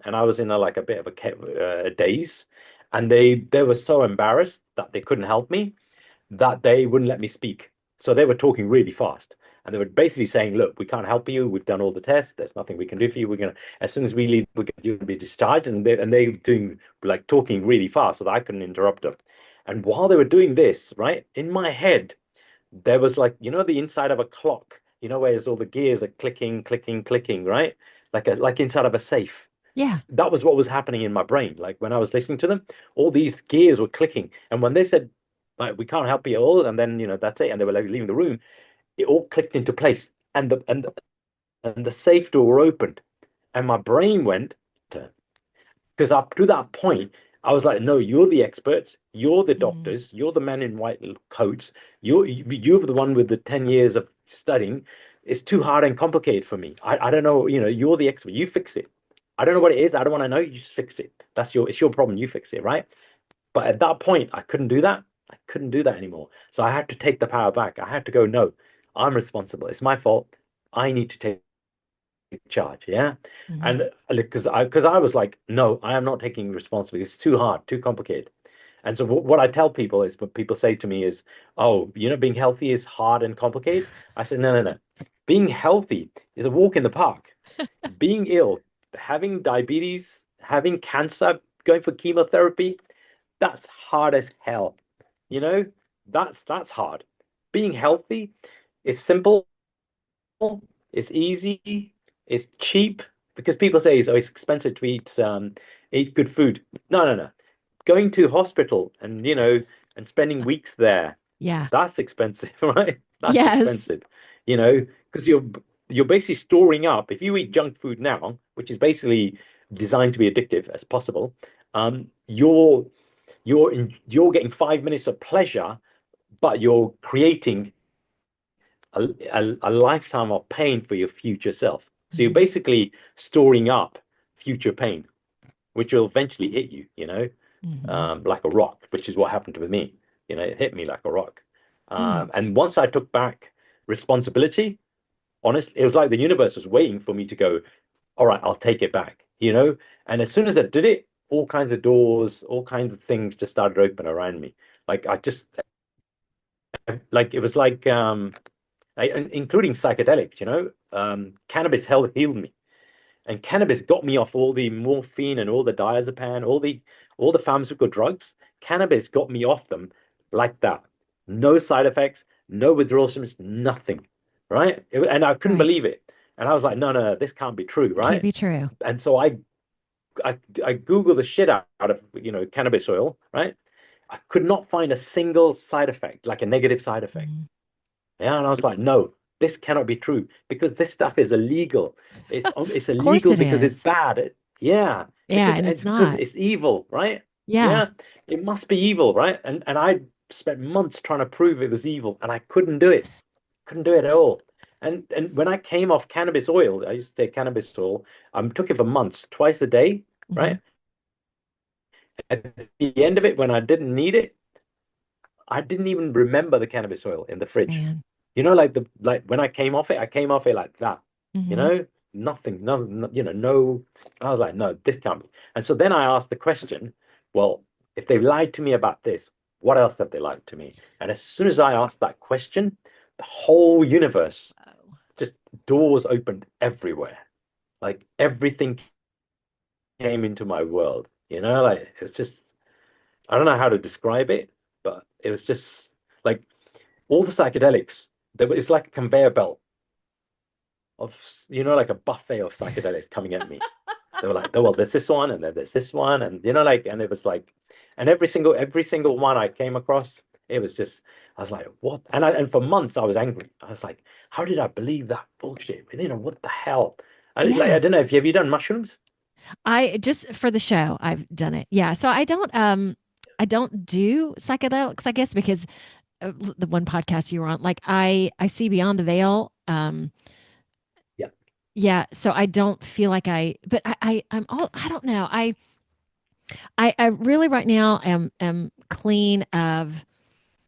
and I was in a bit of a daze, and they were so embarrassed that they couldn't help me, that they wouldn't let me speak. So they were talking really fast, and they were basically saying, "Look, we can't help you. We've done all the tests. There's nothing we can do for you. We're gonna As soon as we leave, you're gonna be discharged." And they doing like talking really fast so that I couldn't interrupt them. And while they were doing this, right in my head, there was like the inside of a clock, where there's all the gears are clicking, clicking, clicking, right? Like inside of a safe.
Yeah.
That was what was happening in my brain. Like when I was listening to them, all these gears were clicking. And when they said, like, "We can't help you at all," and then that's it, and they were like leaving the room, it all clicked into place. And the safe door opened, and my brain went, because up to that point, I was like, "No, you're the experts. You're the
Mm.
doctors. You're the men in white coats. You're the one with the 10 years of studying. It's too hard and complicated for me. I don't know. You're the expert. You fix it. I don't know what it is. I don't want to know. You just fix it. It's your problem. You fix it, right?" But at that point, I couldn't do that. I couldn't do that anymore. So I had to take the power back. I had to go, "No, I'm responsible. It's my fault. I need to take charge. Yeah.
Hmm.
And because I was like, no, I am not taking responsibility. It's too hard, too complicated. And so what I tell people is, what people say to me is, oh, being healthy is hard and complicated. I said, no, no, no. Being healthy is a walk in the park. Being ill, having diabetes, having cancer, going for chemotherapy, that's hard as hell. You know, that's hard. Being healthy is simple, it's easy, it's cheap, because people say, oh, it's expensive to eat good food. No, no, no. Going to hospital and and spending weeks there,
Yeah.
that's expensive, right? That's
Yes.
expensive, because you're basically storing up. If you eat junk food now, which is basically designed to be addictive as possible, you're getting 5 minutes of pleasure, but you're creating a lifetime of pain for your future self. So you're
Hmm.
basically storing up future pain, which will eventually hit you,
Hmm.
like a rock, which is what happened with me. It hit me like a rock.
Hmm.
And once I took back responsibility, honestly, it was like the universe was waiting for me to go, all right, I'll take it back. And as soon as I did it, all kinds of doors, all kinds of things just started to open around me. Like I just, like it was like, including psychedelics. Cannabis healed me, and cannabis got me off all the morphine and all the diazepam, all the pharmaceutical drugs. Cannabis got me off them like that. No side effects, no withdrawal symptoms, nothing. Right? And I couldn't
Right.
believe it. And I was like, no, no, no, this can't be true,
It can't
right?
be true.
And so I Googled the shit out of cannabis oil, right? I could not find a single side effect, like a negative side effect.
Mhm.
Yeah, and I was like, no, this cannot be true because this stuff is illegal. It's
Of course
illegal
it
because it's
is.
bad. Yeah,
Yeah,
because
and it's
because
not.
it's evil, right?
Yeah.
Yeah, it must be evil, right? And I spent months trying to prove it was evil, and I couldn't do it. Couldn't do it at all. And when I came off cannabis oil, I used to take cannabis oil. I took it for months, twice a day,
Hmm.
right? At the end of it, when I didn't need it, I didn't even remember the cannabis oil in the fridge.
Man.
Like when I came off it like that. You
Hmm.
know, nothing, no. I was like, no, this can't be. And so then I asked the question, well, if they lied to me about this, what else have they lied to me? And as soon as I asked that question, the whole universe,
Oh.
just doors opened everywhere. Like everything came into my world. Like it's just, I don't know how to describe it, but it was just like all the psychedelics. It's like a conveyor belt of, like a buffet of psychedelics coming at me. They were like, oh, well, there's this one, and then there's this one, and and it was like, and every single one I came across, it was just, I was like, what? And for months I was angry. I was like, how did I believe that bullshit? What the hell? I
Yeah.
don't know if have you done mushrooms?
I just for the show, I've done it. Yeah. So I don't do psychedelics, I guess, because the one podcast you were on, like I see beyond the veil.
Yeah.
Yeah, so I don't feel like but I'm all, I don't know. I really right now am clean of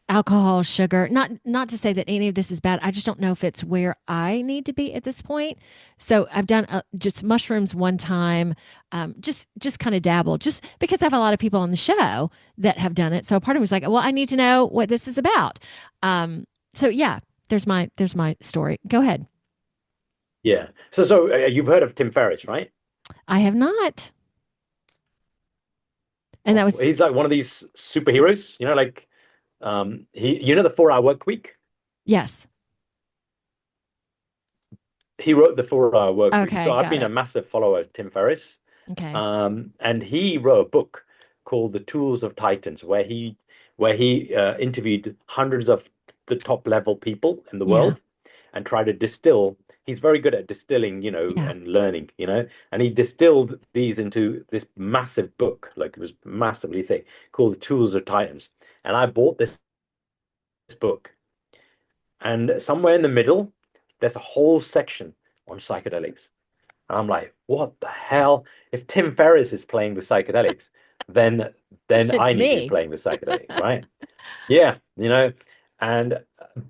alcohol, sugar. Not to say that any of this is bad. I just don't know if it's where I need to be at this point. So I've done just mushrooms one time, just kind of dabble, just because I have a lot of people on the show that have done it. So part of me was like, well, I need to know what this is about. So yeah, there's my story. Go ahead.
Yeah. So you've heard of Tim Ferriss, right?
I have not, and that
Oh,
was
he's like one of these superheroes, like the 4 Hour Work Week.
yes.
He wrote the 4 Hour Work Week. So
Okay,
I've
got
been a
it.
massive follower of Tim Ferriss.
Okay.
And he wrote a book called The Tools of Titans, where he interviewed hundreds of the top level people in the
Yeah.
world and tried to distill. He's very good at distilling,
Yeah.
and learning, and he distilled these into this massive book, like it was massively thick, called The Tools of Titans. And I bought this book, and somewhere in the middle, there's a whole section on psychedelics. And I'm like, what the hell? If Tim Ferriss is playing with psychedelics, then then
It's
I need to be
me.
playing with psychedelics, right? Yeah, and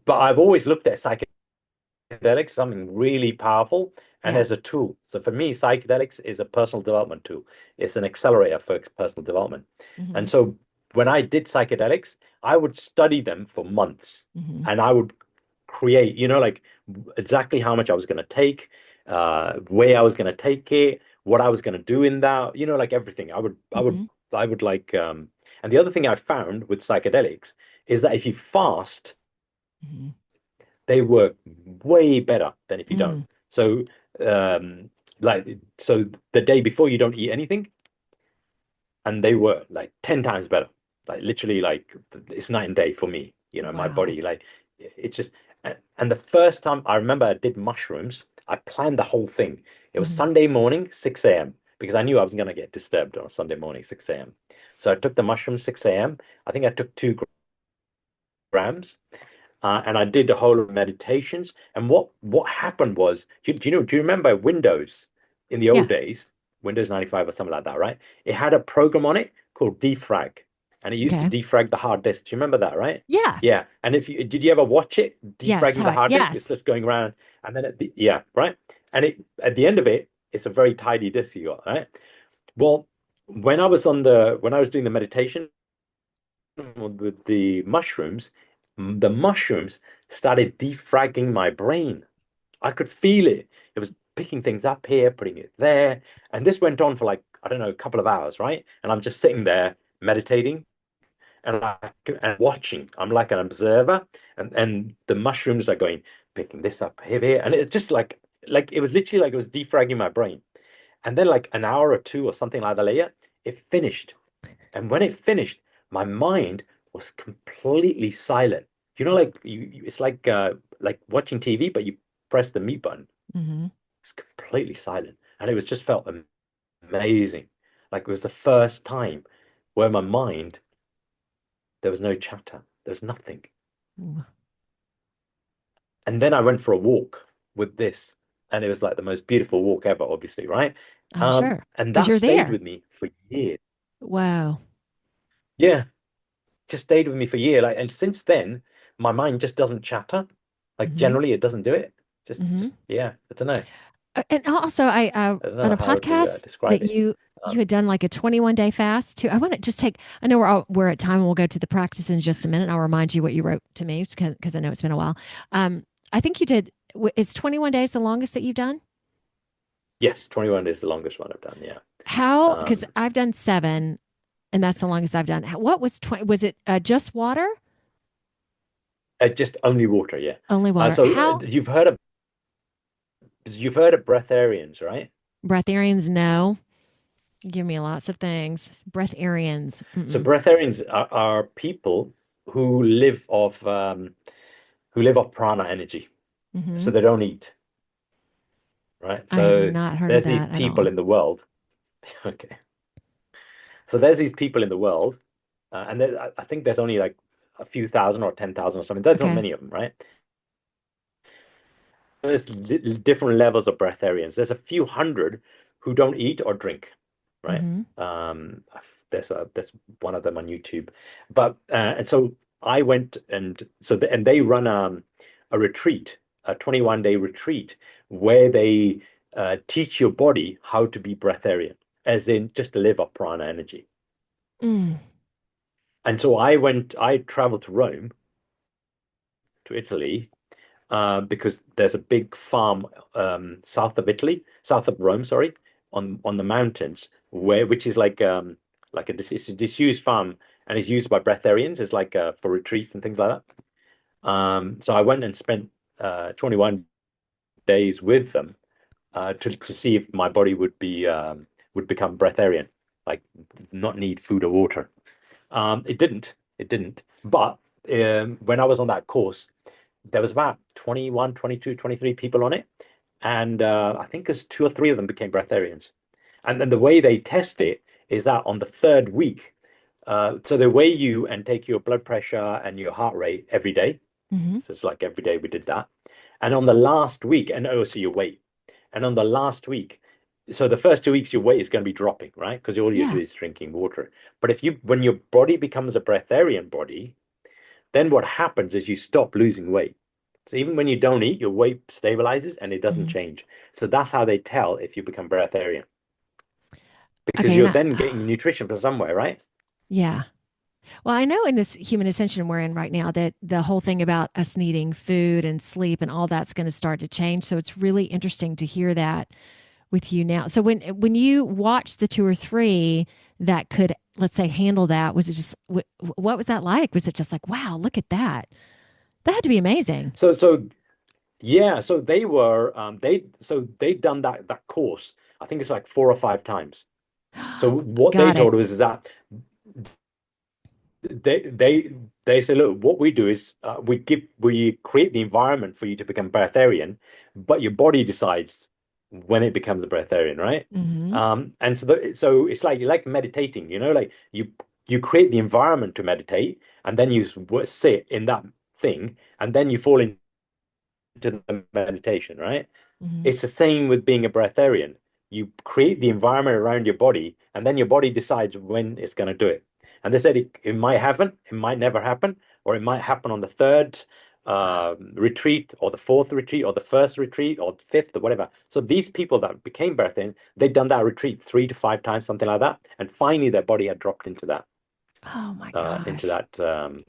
but I've always looked at psychedelics something really powerful, and
Yeah.
as a tool. So for me, psychedelics is a personal development tool. It's an accelerator for personal development.
Hmm.
And so when I did psychedelics, I would study them for months,
Hmm.
and I would create, like exactly how much I was going to take, where I was going to take it, what I was going to do in that, like everything.
Hmm.
I would like, and the other thing I found with psychedelics is that if you fast,
Hmm.
they work way better than if you don't.
Mm.
So, um, so the day before you don't eat anything, and they were like 10 times better. Like literally, like it's night and day for me. My
Wow.
body, like it's just. And the first time I remember I did mushrooms, I planned the whole thing. It was
Hmm.
Sunday morning, 6 a.m. because I knew I was going to get disturbed on a Sunday morning, 6 a.m. So I took the mushrooms 6 a.m. I think I took 2 grams. And I did a whole of meditations. And what happened was, do you remember Windows in the old
Yeah.
days, Windows 95 or something like that, right? It had a program on it called defrag, and it used to
Okay.
defrag the hard disk. Do you remember that, right?
Yeah.
Yeah. And if you did you ever watch it
Yes.
defragging the hard disk? It's
Yes.
just going around, and then yeah, right. And at the end of it, it's a very tidy disk you got, right? Well, when I was doing the meditation with the mushrooms started defragging my brain. I could feel it. It was picking things up here, putting it there. And this went on for like, I don't know, a couple of hours, right? And I'm just sitting there meditating and watching. I'm like an observer. And the mushrooms are going, picking this up here. And it's just like it was literally like it was defragging my brain. And then like an hour or two or something like that later, it finished. And when it finished, my mind was completely silent. Like it's like watching TV, but you press the mute button.
Hmm.
It's completely silent, and it was just felt amazing. Like it was the first time where my mind, there was no chatter, there was nothing. And then I went for a walk with this, and it was like the most beautiful walk ever, obviously, right?
I'm sure
And
because
that
you're
stayed
there.
with me for years.
Wow.
Yeah, just stayed with me for a year. Like, and since then, my mind just doesn't chatter. Like
Hmm.
generally, it doesn't do it.
Hmm.
Just yeah. I don't know.
And also,
I don't
on
know
a
how to
podcast
describe
that
it.
you
Um,
had done like a 21-day fast too. I want to just take. I know we're at time. We'll go to the practice in just a minute. I'll remind you what you wrote to me because I know it's been a while. I think you did. Is 21 days the longest that you've done?
yes, 21 is the longest one I've done. Yeah.
How? Because
Um,
I've done 7, and that's the longest I've done. What was 20? Was it just water?
just only water. Yeah.
Only water.
So
How?
you've heard of breatharians, right?
Breatharians? No. Give me lots of things. Breatharians.
So
Mm-mm.
breatharians are people who live off prana energy.
Hmm.
So they don't eat, right?
I have
So
not heard of
there's these
that at
people
all.
in the world. Okay. So there's these people in the world, and I think there's only like a few thousand or 10,000 or something. There's not
Okay.
many of them, right? There's different levels of breatharians. There's a few hundred who don't eat or drink, right?
Hmm.
There's one of them on YouTube, but and so I went and they run a retreat, a 21-day retreat where they teach your body how to be breatharian, as in just to live up prana energy.
Mm.
And so I traveled to Rome, to Italy, because there's a big farm south of Rome, sorry, on the mountains, which is like it's a disused farm, and it's used by breatharians. It's like for retreats and things like that. So I went and spent 21 days with them to see if my body would become breatharian, like not need food or water. It didn't. But when I was on that course, there was about 21, 22, 23 people on it. And I think there's two or three of them became breatharians. And then the way they test it is that on the third week, so they weigh you and take your blood pressure and your heart rate every day.
Hmm.
So it's like every day we did that. And on the last week, and also your weight. And on the last week, so the first 2 weeks, your weight is going to be dropping, right? Because all you do
Yeah.
is drinking water. But when your body becomes a breatharian body, then what happens is you stop losing weight. So even when you don't eat, your weight stabilizes and it doesn't
Mhm.
change. So that's how they tell if you become breatharian, because
Okay,
you're
and
then getting nutrition from somewhere, right?
yeah. Well, I know in this human ascension we're in right now that the whole thing about us needing food and sleep and all that's going to start to change. So it's really interesting to hear that with you now. So when you watched the two or three that could, let's say, handle that, was it just what was that like? Was it just like, wow, look at that? That had to be amazing.
So yeah, so they were they'd done that course. I think it's like 4 or 5 times. So what they
Got it.
told us is that they they they say, look, what we do is we create the environment for you to become breatharian, but your body decides when it becomes a breatharian, right?
Hmm.
And so it's like meditating, like you create the environment to meditate, and then you sit in that thing, and then you fall into the meditation, right?
Hmm.
It's the same with being a breatharian. You create the environment around your body, and then your body decides when it's going to do it. And they said it might happen, it might never happen, or it might happen on the third retreat, or the fourth retreat, or the first retreat, or the fifth, or whatever. So these people that became breatharian, they'd done that retreat 3 to 5 times, something like that, and finally their body had dropped
Oh my
into
gosh.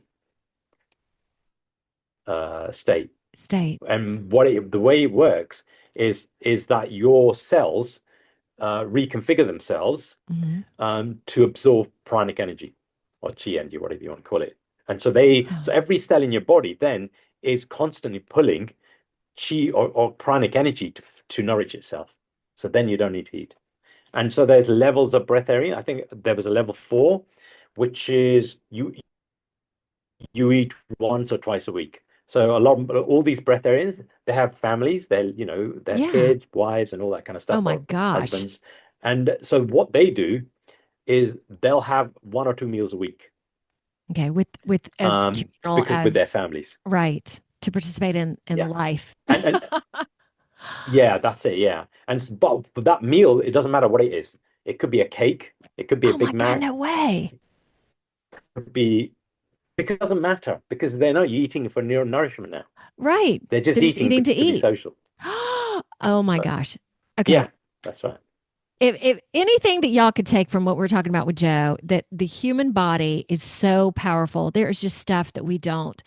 that state.
State.
And the way it works is that your cells reconfigure themselves
Hmm.
to absorb pranic energy or chi energy, whatever you want to call it. And so every cell in your body then is constantly pulling chi or pranic energy to nourish itself. So then you don't need to eat. And so there's levels of breatharian. I think there was a level 4, which is you eat once or twice a week. So all these breatharians, they have families, their
Yeah.
kids, wives, and all that kind of
Oh
stuff,
my
or
gosh.
husbands. And so what they do is they'll have 1 or 2 meals a week,
Okay. With as communal
because with their
as
families.
right to participate in
Yeah.
life.
And yeah, that's it. Yeah. But for that meal, it doesn't matter what it is. It could be a cake, it could be a
Oh my
Big
God, no
Mac,
way.
it could be because it doesn't matter, because they're not eating for nourishment now.
Right.
They're just
They're just
eating
eating to
to be
eat.
social.
Oh my
But
gosh. Okay.
yeah, that's right.
If anything that y'all could take from what we're talking about with Joe, that the human body is so powerful. There is just stuff that we don't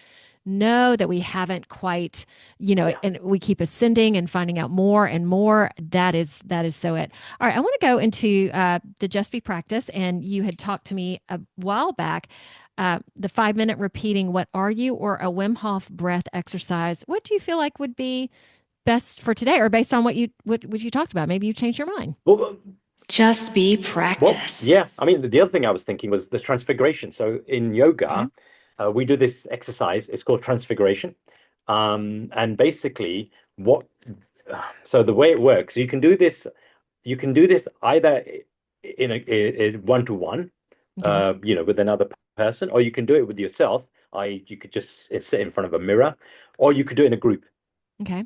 know, that we haven't quite,
Yeah.
and we keep ascending and finding out more and more. That is so it. All right, I want to go into the Just Be practice, and you had talked to me a while back. The 5 minute repeating, what are you, or a Wim Hof breath exercise. What do you feel like would be best for today, or based on what you talked about? Maybe you changed your mind.
Well,
Just be
well,
practice.
yeah. I mean, the other thing I was thinking was the transfiguration. So in
Okay.
yoga, we do this exercise. It's called transfiguration. And basically, what so the way it works, you can do this either in a one-to-one,
Okay.
with another person, or you can do it with yourself. You could just sit in front of a mirror, or you could do it in a group.
Okay.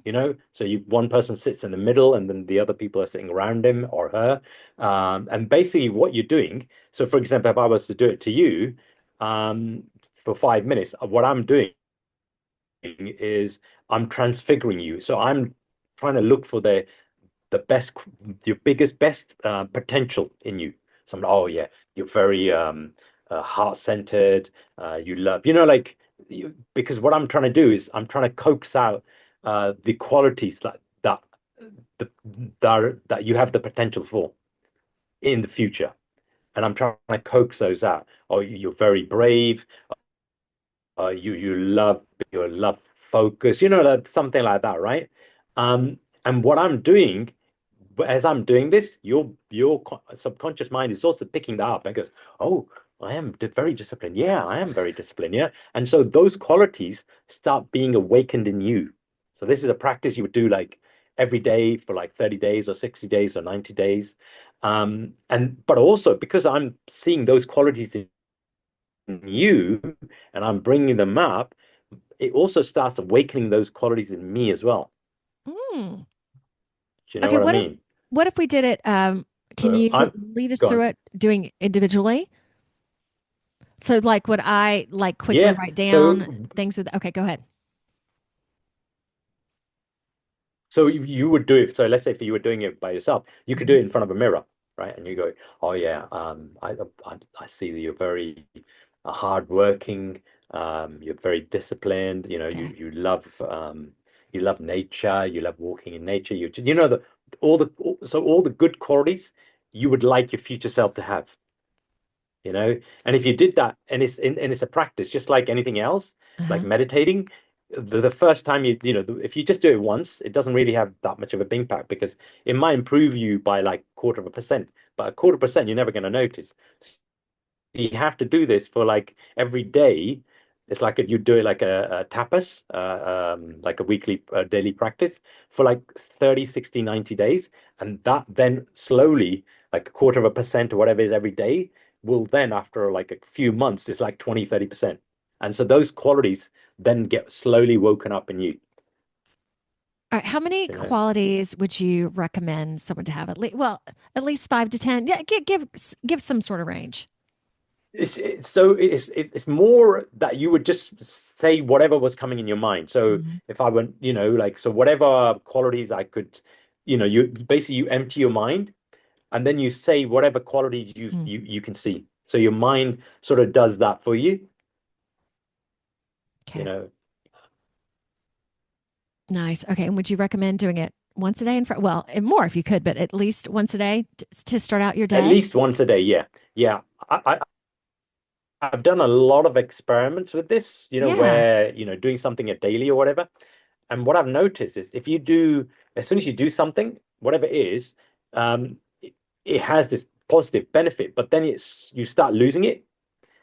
So one person sits in the middle, and then the other people are sitting around him or her. And basically, what you're doing. So, for example, if I was to do it to you, for 5 minutes, what I'm doing is I'm transfiguring you. So I'm trying to look for the best, your biggest, best potential in you. So oh yeah, you're very heart-centered. You love, because what I'm trying to do is I'm trying to coax out the qualities the, that you have the potential for in the future, and I'm trying to coax those out. Oh, you're very brave. You love focus. Something like that, right? And what I'm doing as I'm doing this, your subconscious mind is also picking that up and goes, "Oh, I am very disciplined. Yeah, I am very disciplined. Yeah." And so those qualities start being awakened in you. So this is a practice you would do like every day for like 30 days or 60 days or 90 days. But also because I'm seeing those qualities in you and I'm bringing them up, it also starts awakening those qualities in me as well.
Hmm.
Do you know
Okay.
what I
What if
mean?
we did it? Can
So
you
I'm
lead us through
gone.
it doing individually? So, like, would I like quickly
Yeah.
write down
So
things with? Okay, go ahead.
So you would do it. So let's say if you were doing it by yourself, you could do
Mhm.
it in front of a mirror, right? And you go, "Oh yeah, I see that you're very hardworking. You're very disciplined. You know,
Okay.
you love nature. You love walking in nature. You know the all the so all the good qualities you would like your future self to have. You know, and if you did that, and it's a practice, just like anything else, like
Uh-huh.
meditating. The first time if you just do it once, it doesn't really have that much of an impact because it might improve you by like quarter of a percent, but a quarter percent you're never going to notice. You have to do this for like every day. It's like you do it like a tapas, like a weekly, daily practice for like 30, 60, 90 days. And that then slowly, like a quarter of a percent or whatever it is every day, will then after like a few months, it's like 20, 30%. And so those qualities then get slowly woken up in you,
All right. How many
you know.
qualities would you recommend someone to have? At least 5 to 10. Yeah, give some sort of range.
It's more that you would just say whatever was coming in your mind. So
Hmm.
if I went, like so whatever qualities I could, you basically you empty your mind and then you say whatever qualities you can see. So your mind sort of does that for you, you
Okay.
know.
Nice. Okay. And would you recommend doing it once a day? Well, and more if you could, but at least once a day to start out your
At
day?
least once a day, yeah. Yeah. I've done a lot of experiments with this,
Yeah.
where, doing something a daily or whatever. And what I've noticed is if you do, as soon as you do something, whatever it is, it has this positive benefit, but then you start losing it.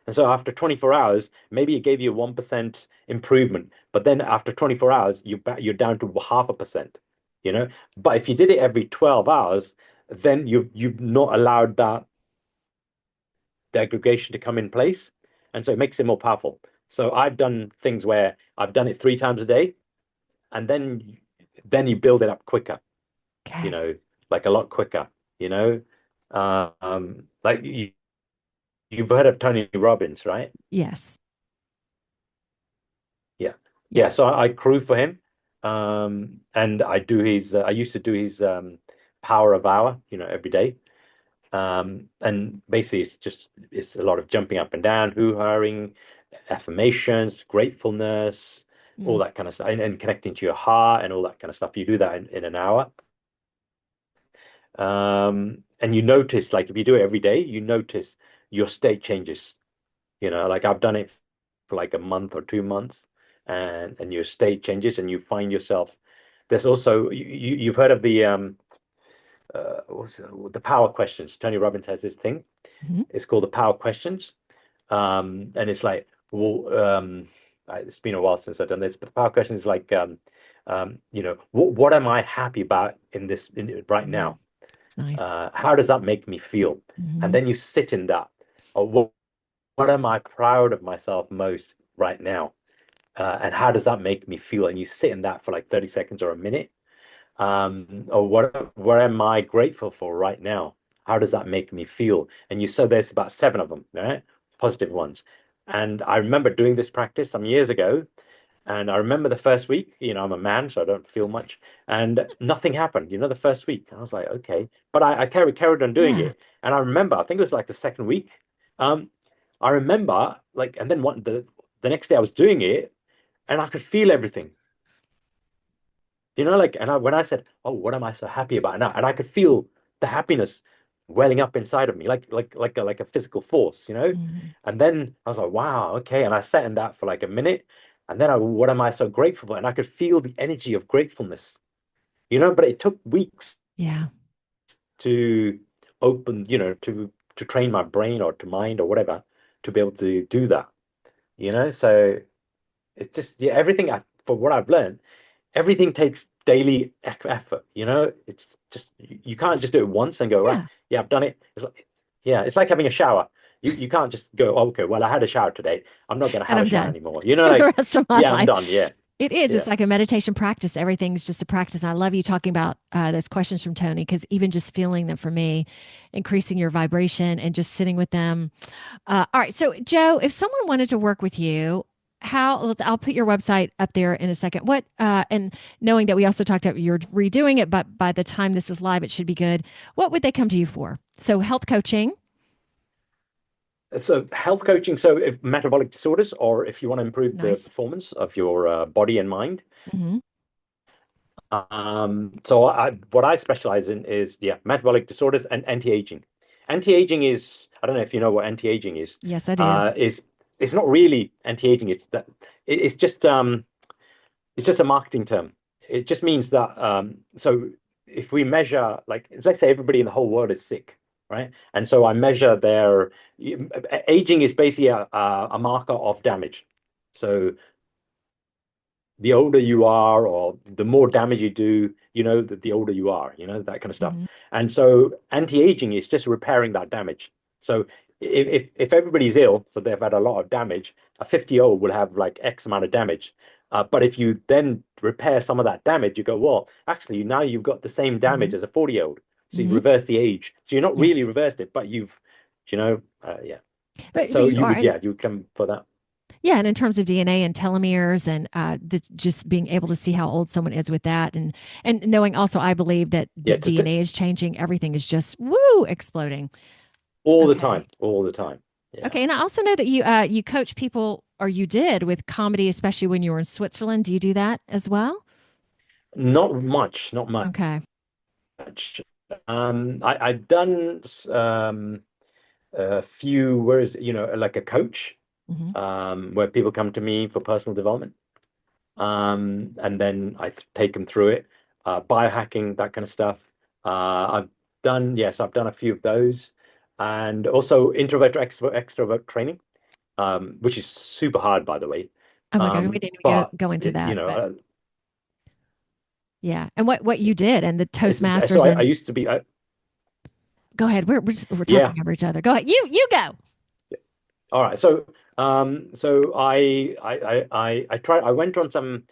And so after 24 hours, maybe it gave you a 1% improvement, but then after 24 hours, you're down to half a percent, you know? But if you did it every 12 hours, then you've not allowed that degradation to come in place. And so it makes it more powerful. So I've done things where I've done it 3 times a day, and then you build it up quicker, you
Okay.
know, like a lot quicker, you know. Like you've heard of Tony Robbins, right?
Yes.
Yeah.
Yeah.
Yeah. So I crew for him. And I used to do his power of hour, every day. And basically it's a lot of jumping up and down, hoo-haing, affirmations, gratefulness, all
Mm.
that kind of stuff, and connecting to your heart and all that kind of stuff. You do that in an hour. And you notice, like if you do it every day, you notice your state changes. Like I've done it for like a month or 2 months, and your state changes, and you find yourself. There's also you've heard of the power questions. Tony Robbins has this thing.
Mhm.
It's called the power questions, and it's like, well, it's been a while since I've done this, but the power question is like, what am I happy about right
Mm.
now?
It's nice.
How does that make me feel? And
Hmm.
then you sit in that. Or what am I proud of myself most right now? And how does that make me feel? And you sit in that for like 30 seconds or a minute. Or what am I grateful for right now? How does that make me feel? And so there's about 7 of them, right? Positive ones. And I remember doing this practice some years ago. And I remember the first week, I'm a man, so I don't feel much. And nothing happened, the first week. I was like, okay. But I carried on doing
Yeah.
it. And I remember, I think it was like the second week. Um, I remember like, and then the next day I was doing it and I could feel everything, like, and when I said, oh, what am I so happy about now? And I could feel the happiness welling up inside of me, like a physical force,
Hmm.
And then I was like, wow, okay. And I sat in that for like a minute. And then what am I so grateful for? And I could feel the energy of gratefulness, but it took weeks
Yeah.
to open, to train my brain or to mind or whatever to be able to do that, So it's just, yeah, for what I've learned, everything takes daily effort, It's just, you can't
Just,
just do it once and go, right,
yeah.
yeah, I've done it. Yeah, it's like having a shower. You can't just go, oh, okay, well, I had a shower today. I'm not going to
And
have a
I'm
shower
done
anymore.
for the
Like,
rest of my
yeah, I'm
life.
done. Yeah,
It is.
yeah.
It's like a meditation practice. Everything's just a practice. And I love you talking about those questions from Tony because even just feeling them for me, increasing your vibration and just sitting with them. All right. So, Joe, if someone wanted to work with you, I'll put your website up there in a second. And knowing that we also talked about you're redoing it, but by the time this is live, it should be good. What would they come to you for? So health coaching.
So health coaching, so if metabolic disorders, or if you want to improve the
Nice.
performance of your body and mind.
Mm-hmm.
So what I specialize in is, yeah, metabolic disorders and anti-aging. Anti-aging is, I don't know if you know what anti-aging is.
Yes, I do.
Is It's not really anti-aging. It's it's just a marketing term. It just means that so if we measure, like, let's say everybody in the whole world is sick, right? And so I measure their aging is basically a marker of damage. So the older you are, or the more damage you do, the older you are, that kind of stuff.
Mm-hmm.
And so anti-aging is just repairing that damage. So if everybody's ill, so they've had a lot of damage, a 50-year-old will have like X amount of damage. But if you then repair some of that damage, you go, well, actually, now you've got the same
Mm-hmm.
damage as a 40-year-old. So you've
Mm-hmm.
reversed the age. So you're not really
Yes.
reversed it, but yeah.
But
So
you are, and
you would come for that.
yeah, and in terms of DNA and telomeres, and just being able to see how old someone is with that, and knowing also, I believe that
Yeah,
DNA is changing. Everything is just woo exploding.
all the
Okay.
time, all the time. Yeah.
Okay, and I also know that you coach people, or you did with comedy, especially when you were in Switzerland. Do you do that as well?
Not much, not much.
Okay.
I've done a few, where is it, like a coach,
Hmm.
where people come to me for personal development. And then I take them through it, biohacking, that kind of stuff. I've yes, I've done a few of those, and also introvert to extrovert training, which is super hard, by the way.
Oh my God, we didn't even
But
go into
it,
that, but yeah, and what you did, and the
so
Toastmasters,
I
and
used to be,
go ahead. We're
yeah.
talking over each other. Go ahead. You go.
All right. So I went on some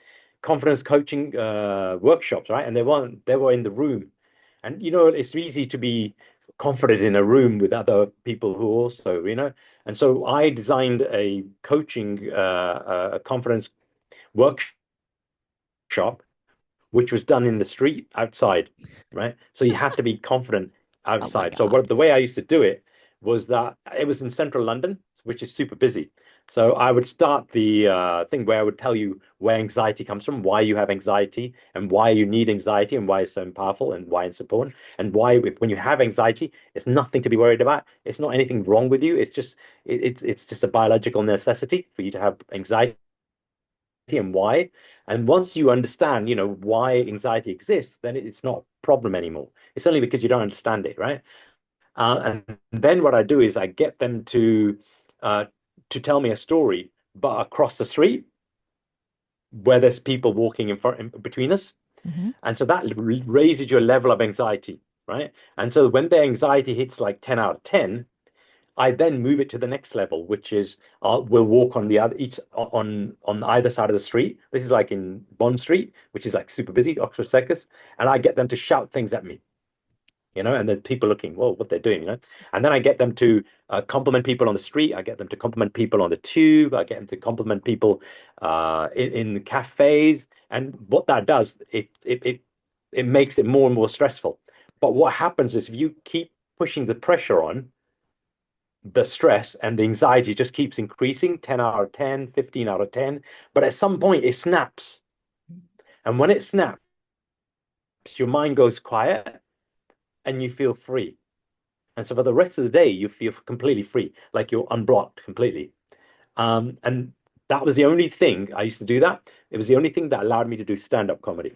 confidence coaching workshops, right? And they were in the room. And it's easy to be confident in a room with other people who also, And so I designed a coaching a confidence workshop, which was done in the street outside, right? So you had to be confident
Oh my
outside. So
God.
the way I used to do it was that it was in central London, which is super busy. So I would start the thing where I would tell you where anxiety comes from, why you have anxiety, and why you need anxiety, and why it's so powerful, and why it's important, and why when you have anxiety, it's nothing to be worried about. It's not anything wrong with you. It's just it's just a biological necessity for you to have anxiety, and why. And once you understand, why anxiety exists, then it's not a problem anymore. It's only because you don't understand it, right? And then what I do is I get them uh, to tell me a story, but across the street where there's people walking in between us.
Hmm.
And so that raises your level of anxiety, right? And so when the anxiety hits like 10 out of 10, I then move it to the next level, which is we'll walk on the other each on either side of the street. This is like in Bond Street, which is like super busy, Oxford Circus, and I get them to shout things at me, and then people looking, whoa, what they're doing. And then I get them to compliment people on the street. I get them to compliment people on the tube. I get them to compliment people in the cafes. And what that does, it makes it more and more stressful. But what happens is if you keep pushing the pressure on, the stress and the anxiety just keeps increasing, 10 out of 10, 15 out of 10. But at some point, it snaps. And when it snaps, your mind goes quiet and you feel free. And so for the rest of the day, you feel completely free, like you're unblocked completely. And that was the only thing I used to do that. It was the only thing that allowed me to do stand-up comedy,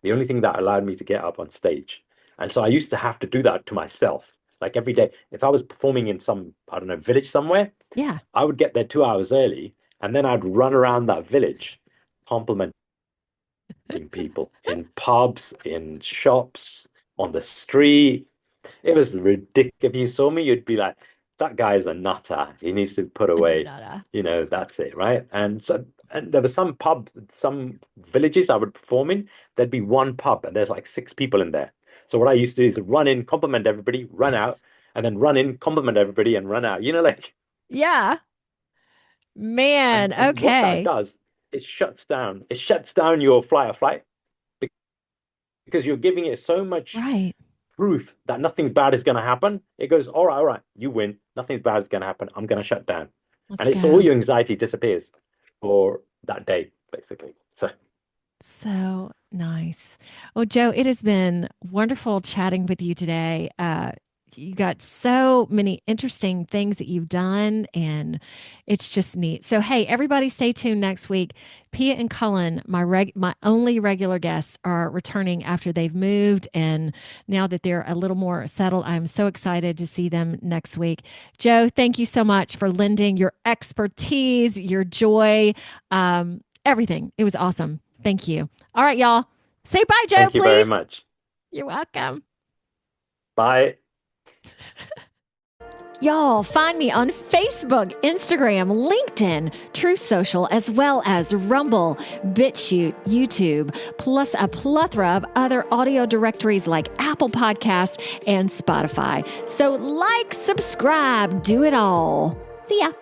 the only thing that allowed me to get up on stage. And so I used to have to do that to myself. Like every day, if I was performing in some, I don't know, village somewhere,
Yeah.
I would get there 2 hours early, and then I'd run around that village complimenting people in pubs, in shops, on the street. It was ridiculous. If you saw me, you'd be like, that guy's a nutter. He needs to put away.
Nada.
That's it, right? And there was some villages I would perform in. There'd be one pub, and there's like six people in there. So what I used to do is run in, compliment everybody, run out, and then run in, compliment everybody, and run out. Like
Yeah. Man,
And what that
okay.
does, it shuts down your flight or flight because you're giving it so much
Right.
proof that nothing bad is going to happen. It goes, all right, you win. Nothing bad is going to happen. I'm going to shut down.
Let's
And it's all
go.
your anxiety disappears for that day, basically.
So nice. Well, Joe, it has been wonderful chatting with you today. You got so many interesting things that you've done, and it's just neat. So, hey, everybody, stay tuned next week. Pia and Cullen, my only regular guests, are returning after they've moved, and now that they're a little more settled, I'm so excited to see them next week. Joe, thank you so much for lending your expertise, your joy, everything. It was awesome. Thank you. All right, y'all. Say bye, Joe,
Thank you very
please.
much.
You're welcome.
Bye.
Y'all, find me on Facebook, Instagram, LinkedIn, Truth Social, as well as Rumble, BitChute, YouTube, plus a plethora of other audio directories like Apple Podcasts and Spotify. So like, subscribe, do it all. See ya.